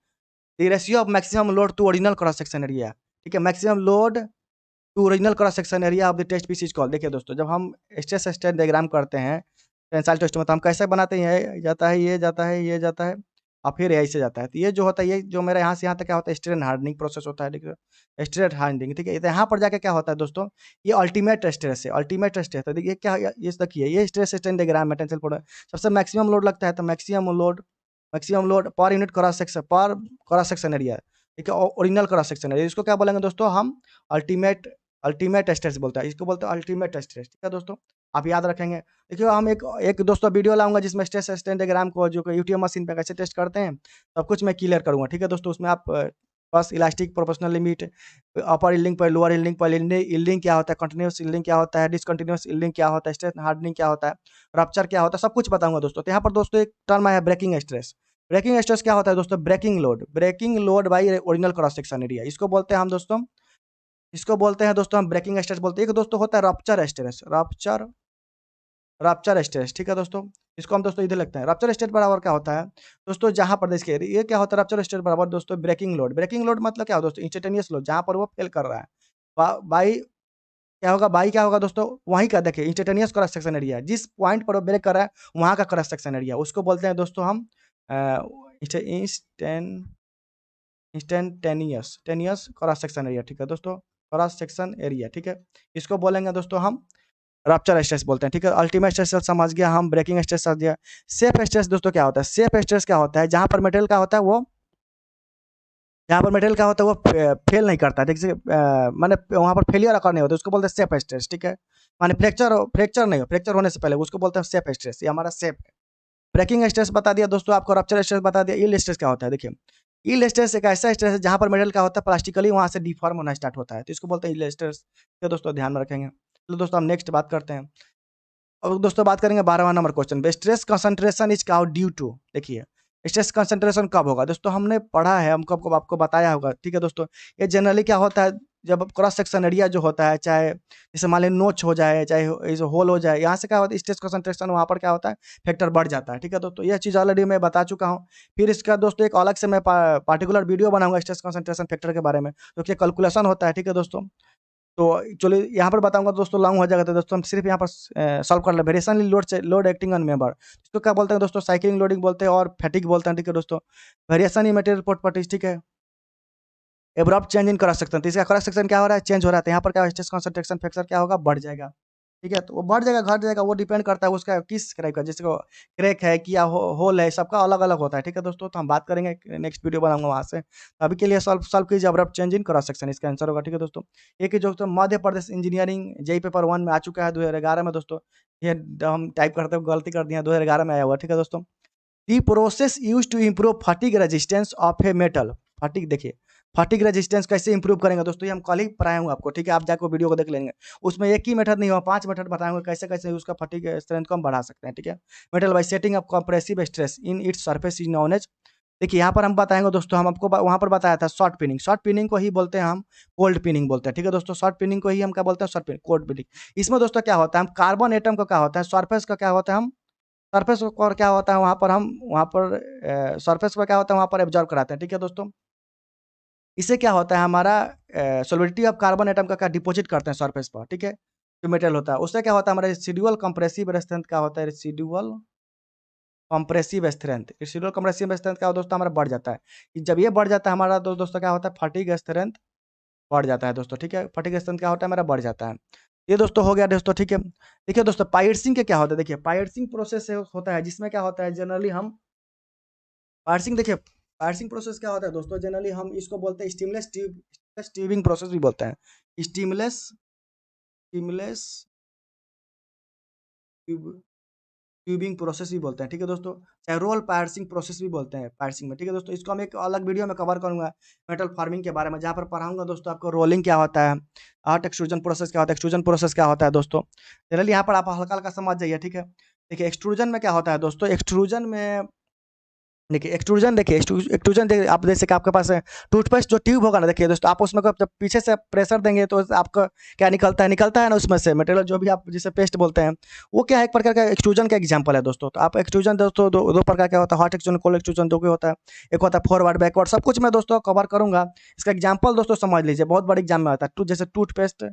the ratio of maximum load to original cross section area, ठीक है। Maximum load to original cross section area of the test piece is called. देखिए दोस्तों, जब हम stress strain diagram करते हैं tensile test में, तो हम कैसे बनाते हैं? ये जाता है, ये जाता है, ये जाता है, और फिर ऐसे जाता है। तो ये जो होता है, ये जो मेरा यहाँ से यहाँ तक क्या होता है? स्ट्रेन हार्डनिंग प्रोसेस होता है, ठीक है, स्ट्रेन हार्डनिंग, ठीक है। तो यहाँ पर जाके क्या होता है दोस्तों? ये अल्टीमेट स्ट्रेस है, अल्टीमेट स्ट्रेस है। देखिए क्या, ये देखिए, ये स्ट्रेस स्ट्रेन डायग्राम में टेंसाइल फोल्डर सबसे मैक्सिमम लोड लगता है, तो maximum load per unit cross section area, ठीक है, ओरिजिनल क्रॉस सेक्शन एरिया। इसको क्या बोलेंगे दोस्तों? हम अल्टीमेट अल्टीमेट स्ट्रेस बोलता है, इसको बोलते हैं अल्टीमेट स्ट्रेस, ठीक है दोस्तों। आप याद रखेंगे। देखिए हम एक एक दोस्तों वीडियो लाऊंगा जिसमें स्ट्रेस स्ट्रेन डायग्राम को जो यूटीएम मशीन पे कैसे टेस्ट करते हैं सब कुछ मैं क्लियर करूंगा, ठीक है दोस्तों। उसमें आप बस इलास्टिक प्रोपोर्शनल लिमिट, अपर यील्डिंग पर, लोअर यील्डिंग पर, यील्डिंग क्या होता है, कंटिन्यूअस यील्डिंग क्या होता है, डिसकंटिन्यूअस यील्डिंग क्या होता है, स्ट्रेस हार्डनिंग क्या होता है, रप्चर क्या होता है, सब कुछ बताऊंगा दोस्तों। तो यहाँ पर दोस्तों एक टर्म आया ब्रेकिंग स्ट्रेस। ब्रेकिंग स्ट्रेस क्या होता है दोस्तों? Breaking load by original cross section area, इसको बोलते हैं हम दोस्तों, इसको बोलते हैं दोस्तों हम ब्रेकिंग स्ट्रेस बोलते हैं। एक दोस्तों होता है रप्चर स्ट्रेस, रप्चर स्ट्रेस, ठीक है दोस्तों। इसको हम दोस्तों इधर लगते हैं। रप्चर स्ट्रेस बराबर क्या होता है दोस्तों? जहां पर देखिए ये क्या होता है? रप्चर स्ट्रेस बराबर दोस्तों ब्रेकिंग लोड मतलब क्या होता है दोस्तों? इंस्टेंटेनियस लोड, जहां पर वो फेल कर रहा है। बाई क्या होगा दोस्तों? वहीं का देखिए इंस्टेंटेनियस क्रॉस सेक्शन एरिया, जिस पॉइंट पर वो ब्रेक कर रहा है वहां का क्रॉस सेक्शन एरिया, उसको बोलते हैं दोस्तों हम इंस्टेंटेनियस टेनियस क्रॉस सेक्शन एरिया, ठीक है दोस्तों, क्रॉस सेक्शन एरिया, ठीक है। इसको बोलेंगे दोस्तों हम रप्चर स्ट्रेस बोलते हैं, ठीक है। अल्टीमेट स्ट्रेस समझ गया, हम ब्रेकिंग स्ट्रेस समझ गया। सेफ स्ट्रेस दोस्तों क्या होता है? सेफ स्ट्रेस क्या होता है? जहां पर मटेरियल क्या होता है वो, जहाँ पर मटेरियल क्या होता है वो फेल नहीं करता है, देखिए माने वहाँ पर फेलियर अकर नहीं होता, उसको बोलते हैं सेफ स्ट्रेस, ठीक है। माने फ्रैक्चर नहीं हो, फ्रैक्चर होने से पहले उसको बोलते हैं सेफ स्ट्रेस, ये हमारा सेफ है। ब्रेकिंग स्ट्रेस बता दिया दोस्तों आपको, रप्चर स्ट्रेस बता दिया। यील्ड स्ट्रेस क्या होता है? देखिए यील्ड स्ट्रेस एक ऐसा स्ट्रेस है जहाँ पर मटेरियल क्या होता है? प्लास्टिकली वहाँ से डिफॉर्म होना स्टार्ट होता है, तो इसको बोलते हैं यील्ड स्ट्रेस, तो दोस्तों ध्यान में रखेंगे। तो दोस्तों हम नेक्स्ट बात करते हैं। अब दोस्तों बात करेंगे 12वां number question, stress concentration is काउ ड्यू टू। देखिए स्ट्रेस कंसंट्रेशन कब होगा दोस्तों? हमने पढ़ा है, हमको आपको बताया होगा, ठीक है दोस्तों। ये जनरली क्या होता है? जब क्रॉस सेक्शन एरिया जो होता है, चाहे जैसे मान लीजिए नोच हो जाए, चाहे होल हो जाए, यहाँ से क्या होता है? स्ट्रेस कंसंट्रेशन वहाँ पर क्या होता है? फैक्टर बढ़ जाता है, ठीक है दोस्तों। यह चीज़ ऑलरेडी मैं बता चुका हूँ। फिर इसका दोस्तों एक अलग से मैं पार्टिकुलर वीडियो बनाऊंगा स्ट्रेस कंसंट्रेशन फैक्टर के बारे में, तो क्या कैलकुलेशन होता है, ठीक है दोस्तों। तो चलिए यहाँ पर बताऊंगा दोस्तों, लॉन्ग हो जाएगा, तो दोस्तों हम सिर्फ यहाँ पर सॉल्व कर ले। Variation load acting on member, इसको क्या बोलते हैं दोस्तों? साइक्लिंग लोडिंग बोलते हैं और फैटिग बोलते हैं, ठीक है दोस्तों। वेरिएशन इन मटेरियल प्रॉपर्टीज, ठीक है। Abrupt change in cross section, तो इसका क्रॉस सेक्शन क्या हो रहा है? चेंज हो रहा है, तो यहाँ पर क्या स्ट्रेस कंसंट्रेशन फैक्टर क्या होगा? बढ़ जाएगा, ठीक है। तो वो बढ़ जाएगा, घट जाएगा, वो डिपेंड करता है उसका किस क्रैक का, जैसे क्रैक है कि या होल है, सबका अलग अलग होता है, ठीक है दोस्तों। तो हम बात करेंगे, नेक्स्ट वीडियो बनाऊंगा वहाँ से। तो अभी के लिए सॉल्व सॉल्व कीजिए abrupt change in cross section, इसका आंसर होगा, ठीक है दोस्तों। एक जो तो Madhya Pradesh engineering JEE paper 1 में आ चुका है 2011 में दोस्तों। ये हम टाइप करते हुए गलती कर दिया, 2011 में आया हुआ, ठीक है दोस्तों। The process use to improve fatigue resistance of a metal, fatigue देखिए, फटीग रेजिस्टेंस कैसे इंप्रूव करेंगे दोस्तों? ये हम कल ही पढ़ाए हूँ आपको, ठीक है। आप जाकर वीडियो को देख लेंगे, उसमें एक ही मेथड नहीं हुआ, 5 मेथड बताएंगे कैसे कैसे उसका फटीग स्ट्रेंथ को हम बढ़ा सकते हैं, ठीक है। Metal by setting up compressive stress in its surface is known as, देखिए यहाँ पर हम बताएंगे दोस्तों, हम आपको वहाँ पर बताया था शॉर्ट पिनिंग को ही बोलते हैं हम कोल्ड पिनिंग बोलते हैं, ठीक है दोस्तों। शॉर्ट पिनिंग को ही हम क्या बोलते हैं? Short pinning, cold pinning. इसमें दोस्तों क्या होता है? हम कार्बन एटम का क्या होता है? सरफेस का क्या होता है? हम सरफेस और क्या होता है वहाँ पर? हम वहाँ पर सरफेस पर क्या होता है? वहाँ पर एब्जॉर्ब कराते हैं, ठीक है दोस्तों। इससे क्या होता है? हमारा सॉलिबिलिटी ऑफ कार्बन एटम का क्या डिपॉजिट करते हैं सरफेस पर, ठीक है, जो मेटल होता है। उससे क्या होता है? हमारा रेसिडुअल कंप्रेसिव स्ट्रेंथ क्या होता है? Residual compressive strength. Residual compressive strength क्या होता है दोस्तों, हमारा बढ़ जाता है। कि जब ये बढ़ जाता है हमारा तो दोस्तों क्या होता है, फटीग स्ट्रेंथ बढ़ जाता है दोस्तों, ठीक है। फटीग स्ट्रेंथ क्या होता है, हमारा बढ़ जाता है। ये दोस्तों हो गया दोस्तों, ठीक है। देखिए दोस्तों पायर्सिंग के क्या होता है, देखिए पायर्सिंग प्रोसेस से होता है जिसमें क्या होता है जनरली हम पायर्सिंग, देखिए पायर्सिंग प्रोसेस क्या होता है दोस्तों, जनरली हम इसको बोलते हैं स्टीमलेस ट्यूबिंग प्रोसेस भी बोलते हैं। स्टीमलेस स्टीमलेस ट्यूबिंग प्रोसेस भी बोलते हैं, ठीक है दोस्तों। चाहे रोल पायर्सिंग प्रोसेस भी बोलते हैं पायर्सिंग में, ठीक है दोस्तों। इसको हम एक अलग वीडियो में कवर करूंगा मेटल फार्मिंग के बारे में, जहाँ पर पढ़ाऊंगा दोस्तों आपको रोलिंग क्या होता है, हॉट एक्सट्रूजन प्रोसेस क्या होता है, एक्सट्रूजन प्रोसेस क्या होता है दोस्तों। जनरली यहाँ पर आप हल्का हल्का समझ जाइए, ठीक है। देखिए एक्सट्रूजन में क्या होता है दोस्तों, एक्सट्रूजन में देखिए एक्सट्रूजन देखिए आप, जैसे कि आपके पास है टूथपेस्ट जो ट्यूब होगा ना, देखिए दोस्तों आप उसमें जब पीछे से प्रेशर देंगे तो आपका क्या निकलता है ना उसमें से मटेरियल, जो भी आप जिसे पेस्ट बोलते हैं, वो क्या है एक प्रकार का एक्सट्रूजन का एग्जांपल है दोस्तों। तो आप एक्सट्रूजन दोस्तों दो प्रकार का होता है, हॉट एक्सट्रूजन, कोल्ड एक्सट्रूजन, दो के होता है। एक होता है फॉरवर्ड बैकवर्ड, सब कुछ मैं दोस्तों कवर करूंगा। इसका एग्जाम्पल दोस्तों समझ लीजिए, बहुत बड़ी एग्जाम में आता है। जैसे टूथपेस्ट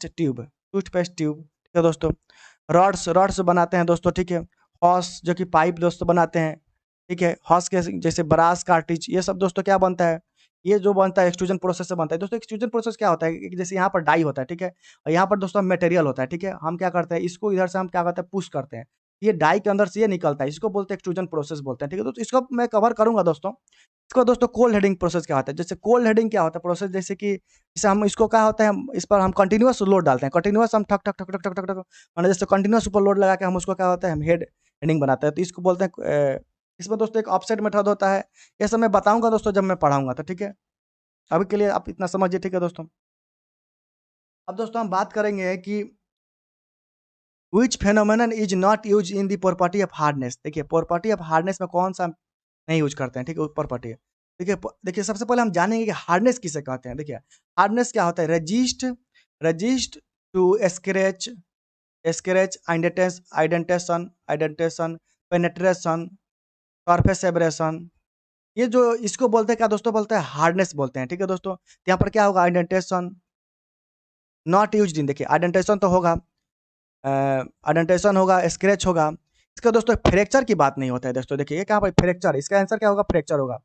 ट्यूब, ठीक है दोस्तों। रॉड्स बनाते हैं दोस्तों, ठीक है। हॉस जो कि पाइप दोस्तों बनाते हैं, ठीक है। हॉस के जैसे ब्रास कार्टिज, ये सब दोस्तों क्या बनता है, ये जो बनता है एक्सट्रूजन प्रोसेस से बनता है दोस्तों। एक्सट्रूजन प्रोसेस क्या होता है कि जैसे यहाँ पर डाई होता है, ठीक है, और यहाँ पर दोस्तों मटेरियल होता है, ठीक है। हम क्या करते हैं, इसको इधर से हम क्या करते हैं, पुश करते हैं, ये डाई के अंदर से ये निकलता है, इसको बोलते हैं एक्सट्रूजन प्रोसेस बोलते हैं, ठीक है। तो इसको मैं कवर करूंगा दोस्तों। इसको दोस्तों कोल्ड हेडिंग प्रोसेस क्या होता है, जैसे कोल्ड हेडिंग क्या होता है प्रोसेस, जैसे कि जैसे हम इसको क्या होता है, हम इस पर हम कंटिन्यूअस लोड डालते हैं, कंटिन्यूअस हम ठक ठक ठक ठक ठक ठक ठक, माने जैसे कंटिन्यूअस ऊपर लोड लगा के हम उसको क्या होता है, हम हेडिंग बनाते हैं, तो इसको बोलते हैं इसमें दोस्तों एक ऑफसेट मेथड होता है। ये सब मैं बताऊंगा दोस्तों जब मैं पढ़ाऊंगा, तो ठीक है। अभी के लिए आप इतना समझिए, ठीक है दोस्तों। अब दोस्तों हम बात करेंगे कि which phenomenon is not use in the property of hardness. देखिए प्रॉपर्टी ऑफ हार्डनेस में कौन सा नहीं यूज करते हैं, ठीक है, प्रॉपर्टी। देखिए सबसे पहले हम जानेंगे कि हार्डनेस किसे कहते हैं। देखिए हार्डनेस क्या होता है, resist to scratch indentation penetration surface abrasion, ये जो इसको बोलते हैं क्या दोस्तों, बोलते हैं हार्डनेस बोलते हैं, ठीक है दोस्तों। तो यहाँ पर क्या होगा, आइडेंटेशन नॉट यूज्ड इन, देखिए आइडेंटेशन तो होगा, आइडेंटेशन होगा, स्क्रैच होगा। इसका दोस्तों फ्रैक्चर की बात नहीं होता है दोस्तों। देखिए ये कहाँ पर फ्रैक्चर, इसका आंसर क्या होगा, फ्रैक्चर होगा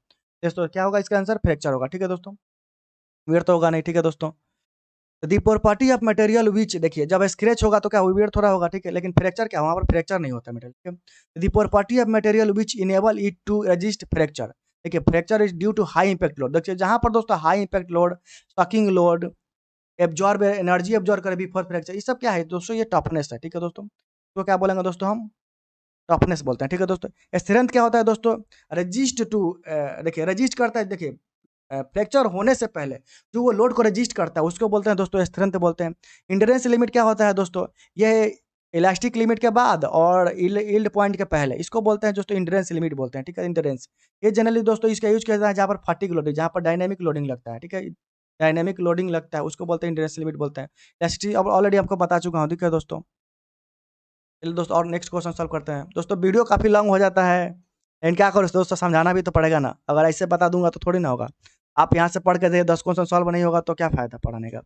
दोस्तों। क्या होगा इसका आंसर, फ्रैक्चर होगा, ठीक है दोस्तों। वियर तो होगा नहीं, ठीक है दोस्तों। दी प्रॉपर्टी ऑफ मटेरियल विच, देखिए जब स्क्रैच होगा तो क्या वियर थोड़ा होगा, ठीक है, लेकिन फ्रैक्चर क्या, वहाँ पर फ्रैक्चर नहीं होता मटेरियल, ठीक है। The property of material which enable it to resist fracture, देखिए fracture is due to high impact load. देखिए जहाँ पर दोस्तों high impact load, sucking load, absorb energy absorb करे बिफोर फ्रैक्चर, ये सब क्या है दोस्तों, ये टफनेस है, ठीक है दोस्तों। तो क्या बोलेंगे दोस्तों, हम टफनेस बोलते हैं, ठीक है दोस्तों। स्ट्रेंथ क्या होता है दोस्तों, रजिस्ट टू, देखिए रजिस्ट करता है, देखिए फ्रैक्चर होने से पहले जो वो लोड को रजिस्ट करता है उसको बोलते हैं दोस्तों स्ट्रेंथ बोलते हैं। इंड्योरेंस लिमिट क्या होता है दोस्तों, ये इलास्टिक लिमिट के बाद और यील्ड पॉइंट के पहले, इसको बोलते हैं दोस्तों इंड्योरेंस लिमिट बोलते हैं, ठीक है, इंड्योरेंस। ये जनरली दोस्तों इसका यूज किया जाता है जहाँ पर फटीग लोडिंग, जहाँ पर डायनेमिक लोडिंग लगता है, ठीक है, डायनेमिक लोडिंग लगता है, उसको बोलते हैं इंड्योरेंस लिमिट बोलते हैं। इलास्टिसिटी अब ऑलरेडी आपको बता चुका हूँ, ठीक है दोस्तों। चलिए दोस्तों और नेक्स्ट क्वेश्चन सॉल्व करते हैं। दोस्तों वीडियो काफ़ी लॉन्ग हो जाता है, लेकिन क्या करो दोस्तों, समझाना भी तो पड़ेगा ना, अगर ऐसे बता दूंगा तो थोड़ी ना होगा। आप यहाँ से पढ़ के देखिए 10 क्वेश्चन सॉल्व नहीं होगा तो क्या फायदा पढ़ाने का।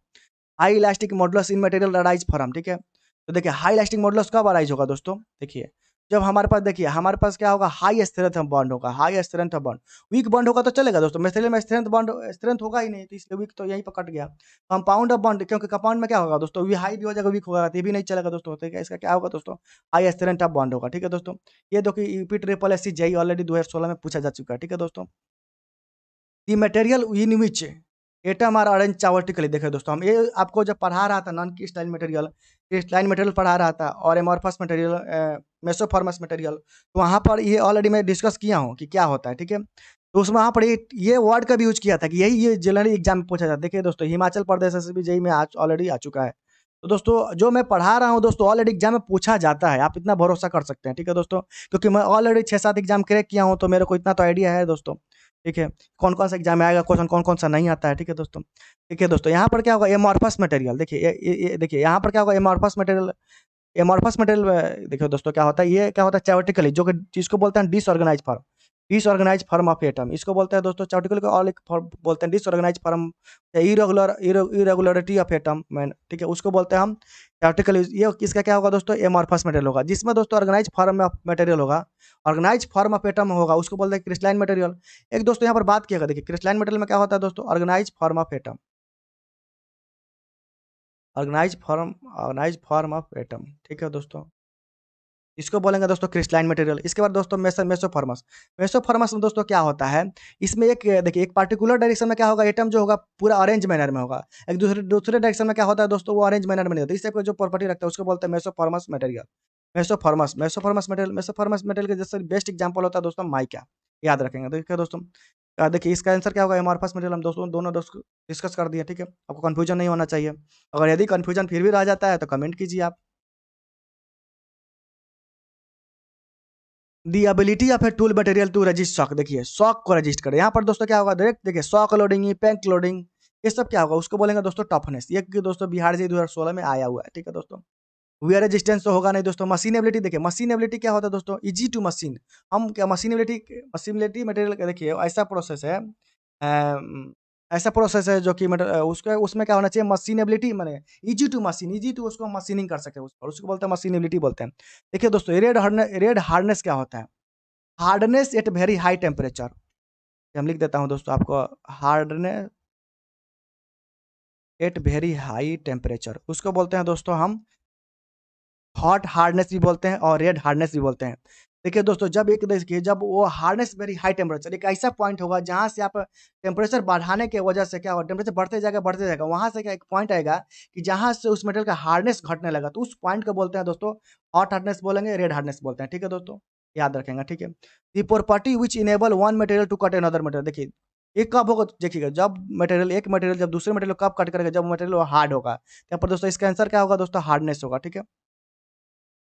High elastic modulus in material arise from, ठीक है। तो देखिए हाई इलास्टिक मॉडुलस कब अराइज होगा दोस्तों, देखिए जब हमारे पास, देखिए हमारे पास क्या होगा, हाई स्ट्रेंथ बॉन्ड होगा, high strength bond. Weak bond होगा तो चलेगा दोस्तों, मटेरियल में स्ट्रेंथ होगा ही नहीं, तो इसलिए वीक तो यहीं पर कट गया। कंपाउंड ऑफ बॉन्ड, क्योंकि कंपाउंड में क्या होगा दोस्तों, वी हाई भी हो जाएगा, वीक होगा तो ये भी नहीं चलेगा दोस्तों, ठीक है। इसका क्या होगा दोस्तों, हाई स्ट्रेंथ ऑफ बॉन्ड होगा, ठीक है दोस्तों। ये देखिए UP triple S C JE already 2016 में पूछा जा चुका है, ठीक है दोस्तों। The material in which atom are arrange चावर्टिकली, देखिए दोस्तों हम ये आपको जब पढ़ा रहा था non crystalline material, crystalline material पढ़ा रहा था और एमॉर्फस मटेरियल, मेसोफॉर्मस मटेरियल, तो वहाँ पर ये ऑलरेडी मैं डिस्कस किया हूँ कि क्या होता है, ठीक है। तो उसमें वहाँ पर ये वर्ड का भी यूज किया था कि यही ये जनरली एग्जाम में पूछा जाता है। देखिए दोस्तों हिमाचल प्रदेश से भी जेई में आज ऑलरेडी आ चुका है। तो दोस्तों जो मैं पढ़ा रहा हूँ दोस्तों ऑलरेडी एग्जाम में पूछा जाता है, आप इतना भरोसा कर सकते हैं, ठीक है दोस्तों, क्योंकि मैं ऑलरेडी 6-7 एग्जाम क्रैक किया हूँ, तो मेरे को इतना तो आइडिया है दोस्तों, ठीक है, कौन कौन सा एग्जाम में आएगा क्वेश्चन, कौन कौन सा नहीं आता है, ठीक है दोस्तों। ठीक है दोस्तों यहाँ पर क्या होगा, एमॉर्फस मटेरियल, देखिए ये देखिए यहाँ पर क्या होगा, एमॉर्फस मटेरियल देखिए दोस्तों क्या होता है, ये क्या होता है चावर्टिकली, जो कि जिसको बोलते हैं डिसऑर्गेनाइज फॉर्म ऑफ एटम, इसको बोलते हैं दोस्तों चावर्टिकल को, और एक बोलते हैं disorganise form, irregularity of atom man, ठीक है, उसको बोलते हैं हम थियोरेटिकल ये किसका क्या होगा दोस्तों, एमॉर्फस मटेरियल होगा, जिसमें दोस्तों ऑर्गेनाइज फॉर्म ऑफ मटेरियल होगा, ऑर्गेनाइज फॉर्म ऑफ एटम होगा, उसको बोलते हैं क्रिस्टलाइन मटेरियल। एक दोस्तों यहाँ पर बात किया देखिए, क्रिस्टलाइन मटेरियल में क्या होता है दोस्तों, organize form of atom, organize form of atom, ठीक है दोस्तों, इसको बोलेंगे दोस्तों क्रिस्टलाइन मटेरियल। इसके बाद दोस्तों मेसोफॉर्मस, मेसोफॉर्मस में दोस्तों क्या होता है, इसमें एक देखिए एक पार्टिकुलर डायरेक्शन में क्या होगा, एटम जो होगा पूरा ऑरेंज मैनर में होगा, एक दूसरे दूसरे डायरेक्शन में क्या होता है दोस्तों, वो ऑरेंज मैनर में नहीं होता, इस टाइप का जो प्रॉपर्टी रखता है उसको बोलते हैं मेसोफॉर्मस मटेरियल। मेसोफॉर्मस मटेरियल, मेसोफॉर्मस मटेरियल का जैसे बेस्ट एग्जाम्पल होता है दोस्तों माइका, याद रखेंगे। देखिए दोस्तों देखिए इसका आंसर क्या होगा, एमॉर्फस मटेरियल, हम दोस्तों दोनों दोस्तों डिस्कस कर दिए, ठीक है, आपको कंफ्यूजन नहीं होना चाहिए। अगर यदि कंफ्यूजन फिर भी रह जाता है तो कमेंट कीजिए आप। The ability of a tool material to resist shock, देखिए शॉक को रजिस्ट करे, यहाँ पर दोस्तों क्या होगा, डायरेक्ट देखिए शॉक लोडिंग, इम्पैक्ट लोडिंग, ये सब क्या होगा, उसको बोलेंगे दोस्तों टफनेस। ये कि दोस्तों बिहार जी 2016 में आया हुआ है, ठीक है दोस्तों। वियर रेजिस्टेंस तो होगा नहीं दोस्तों। मशीन एबिलिटी, देखिए मशीन एबिलिटी क्या होता है दोस्तों, इजी टू मशीन। हम क्या मशीन एबिलिटी मटेरियल देखिए ऐसा प्रोसेस है, ऐसा प्रोसेस है जो कि उसका उसमें क्या होना चाहिए, मशीन एबिलिटी माने easy to machine, easy to उसको मशीनिंग कर सके उस पर, उसको बोलते हैं मशीन एबिलिटी बोलते हैं। देखिए दोस्तों रेड हार्डनेस क्या होता है, hardness at very high temperature, हम लिख देता हूँ दोस्तों आपको, hardness at very high temperature, उसको बोलते हैं दोस्तों हम हॉट हार्डनेस भी बोलते हैं और रेड हार्डनेस भी बोलते हैं। देखिए दोस्तों देखिए जब वो हार्डनेस वेरी हाई टेम्परेचर, एक ऐसा पॉइंट होगा जहाँ से आप टेम्परेचर बढ़ाने की वजह से क्या होगा, टेम्परेचर बढ़ते जाएगा, वहाँ से क्या एक पॉइंट आएगा कि जहाँ से उस मेटेरियल का हार्डनेस घटने लगा, तो उस पॉइंट को बोलते हैं दोस्तों हॉट हार्डनेस बोलेंगे, रेड हार्डनेस बोलते हैं, ठीक है दोस्तों, याद रखेंगे, ठीक है। The property which enable one material to cut another material, देखिए ये कब होगा, देखिएगा जब एक मटेरियल जब दूसरे मटेरियल को कब कट करेगा, जब मटेरियल हार्ड होगा, यहाँ पर दोस्तों इसका आंसर क्या होगा दोस्तों, हार्डनेस होगा, ठीक है।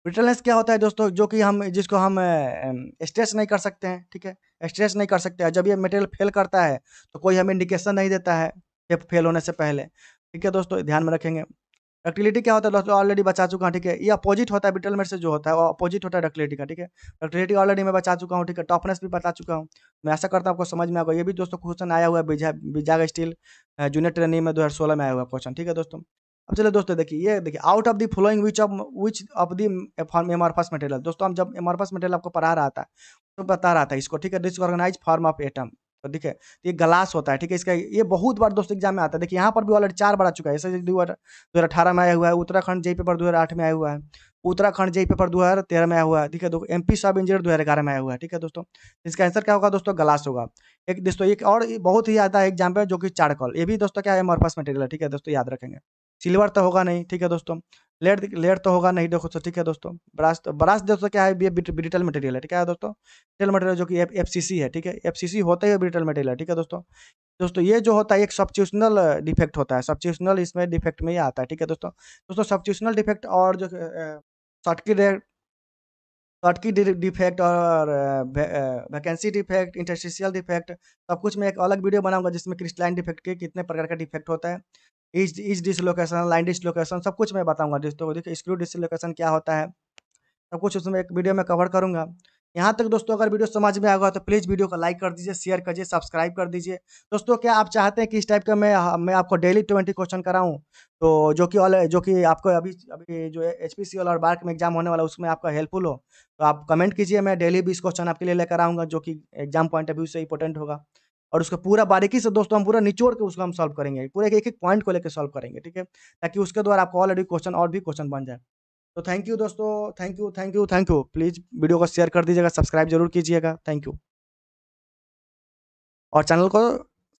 ब्रिटलनेस क्या होता है दोस्तों, जो कि हम जिसको हम स्ट्रेच नहीं कर सकते हैं, ठीक है, स्ट्रेच नहीं कर सकते हैं, जब ये मटेरियल फेल करता है तो कोई हमें इंडिकेशन नहीं देता है फेल होने से पहले, ठीक है दोस्तों, ध्यान में रखेंगे। डक्टिलिटी क्या होता है दोस्तों, ऑलरेडी बचा चुका हूँ, ठीक है, ये अपोजिट होता है ब्रिटलमेंट से, जो होता है वो अपोजिट होता है डक्टिलिटी का, ठीक है। डक्टिलिटी ऑलरेडी मैं बचा चुका हूँ, ठीक है, टफनेस भी बता चुका हूँ। मैं आशा करता हूँ आपको समझ में आएगा, ये भी दोस्तों क्वेश्चन आया हुआ है विजाग स्टील जूनियर ट्रेनिंग में 2016 में आया हुआ क्वेश्चन, ठीक है दोस्तों। अब चलिए दोस्तों देखिए, ये देखिए out of the following which of the amorphous material, दोस्तों हम जब एमॉर्फस मटेरियल आपको पढ़ा रहा था तो बता रहा था इसको, ठीक है, डिसऑर्गेनाइज फॉर्म ऑफ एटम, तो ठीक है, ये ग्लास होता है, ठीक है, इसका ये बहुत बार दोस्तों एग्जाम में आता है। देखिए यहाँ पर भी ऑलरेडी 4 बार आ चुका है, जैसे 2018 में आया हुआ है, उत्तराखंड जेई पेपर 2008 में आया हुआ है, उत्तराखंड जेई पेपर 2013 में आया हुआ है, ठीक है, एमपी सब इंजीनियर 2011 में आया हुआ है, ठीक है दोस्तों। इसका आंसर क्या होगा दोस्तों, ग्लास होगा। एक दोस्तों एक और बहुत ही आता है एग्जाम पे, जो कि चारकोल, ये भी दोस्तों क्या है, एमॉर्फस मटेरियल है, ठीक है दोस्तों, याद रखेंगे। सिल्वर तो होगा नहीं, ठीक है दोस्तों। लेड लेड तो होगा नहीं दोस्तों, ठीक है दोस्तों। ब्रास दोस्तों क्या है, ये ब्रिटल मटेरियल है, ठीक है दोस्तों, ब्रिटल मटेरियल जो कि एफसीसी है, ठीक है, एफसीसी होता है ब्रिटल मटेरियल है, ठीक है दोस्तों। दोस्तों ये जो होता है एक सब्स्टिट्यूशनल डिफेक्ट होता है, सब्स्टिट्यूशनल इसमें डिफेक्ट में ही आता है, ठीक है दोस्तों। दोस्तों सब्स्टिट्यूशनल डिफेक्ट और जो शॉर्टकी शॉर्टकी डिफेक्ट और वैकेंसी डिफेक्ट, इंटरस्टिशियल डिफेक्ट, सब कुछ मैं एक अलग वीडियो बनाऊंगा जिसमें क्रिस्टलाइन डिफेक्ट के कितने प्रकार का डिफेक्ट होता है, इज डिसलोकेशन, लाइन डिसलोकेशन, सब कुछ मैं बताऊंगा दोस्तों। देखिए स्क्रू डिसलोकेशन क्या होता है, सब कुछ उसमें एक वीडियो में कवर करूँगा। यहाँ तक दोस्तों अगर वीडियो समझ में आएगा तो प्लीज़ वीडियो को लाइक कर दीजिए, शेयर कीजिए, सब्सक्राइब कर दीजिए। दोस्तों क्या आप चाहते हैं कि इस टाइप का मैं आपको डेली 20 क्वेश्चन कराऊँ? तो जो कि आपको अभी अभी जो एचपीसीएल और बार्क में एग्जाम होने वाला है उसमें आपका हेल्पफुल हो, तो आप कमेंट कीजिए, मैं डेली 20 क्वेश्चन आपके लिए लेकर आऊँगा जो कि एग्जाम पॉइंट ऑफ व्यू से इम्पोर्टेंट होगा। और उसको पूरा बारीकी से दोस्तों हम पूरा निचोड़ के उसको हम सॉल्व करेंगे। पूरे एक-एक पॉइंट को लेके सॉल्व करेंगे, ठीक है? ताकि उसके द्वारा आपको ऑलरेडी क्वेश्चन और भी क्वेश्चन बन जाए। तो थैंक यू दोस्तों, थैंक यू। प्लीज़ वीडियो को शेयर कर दीजिएगा, सब्सक्राइब ज़रूर कीजिएगा। Thank you. और चैनल को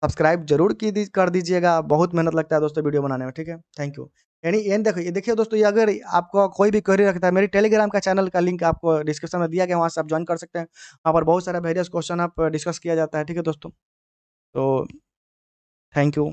सब्सक्राइब ज़रूर कर दीजिएगा, बहुत मेहनत लगता है दोस्तों वीडियो बनाने में, ठीक है? Thank you. यानी ये देखो ये देखिए दोस्तों, ये अगर आपको कोई भी क्वेरी रखता है, मेरी टेलीग्राम का चैनल का लिंक आपको डिस्क्रिप्शन में दिया गया है, वहाँ से आप जॉइन कर सकते हैं। वहाँ पर बहुत सारा वेरियस क्वेश्चन आप डिस्कस किया जाता है, ठीक है दोस्तों? तो थैंक यू।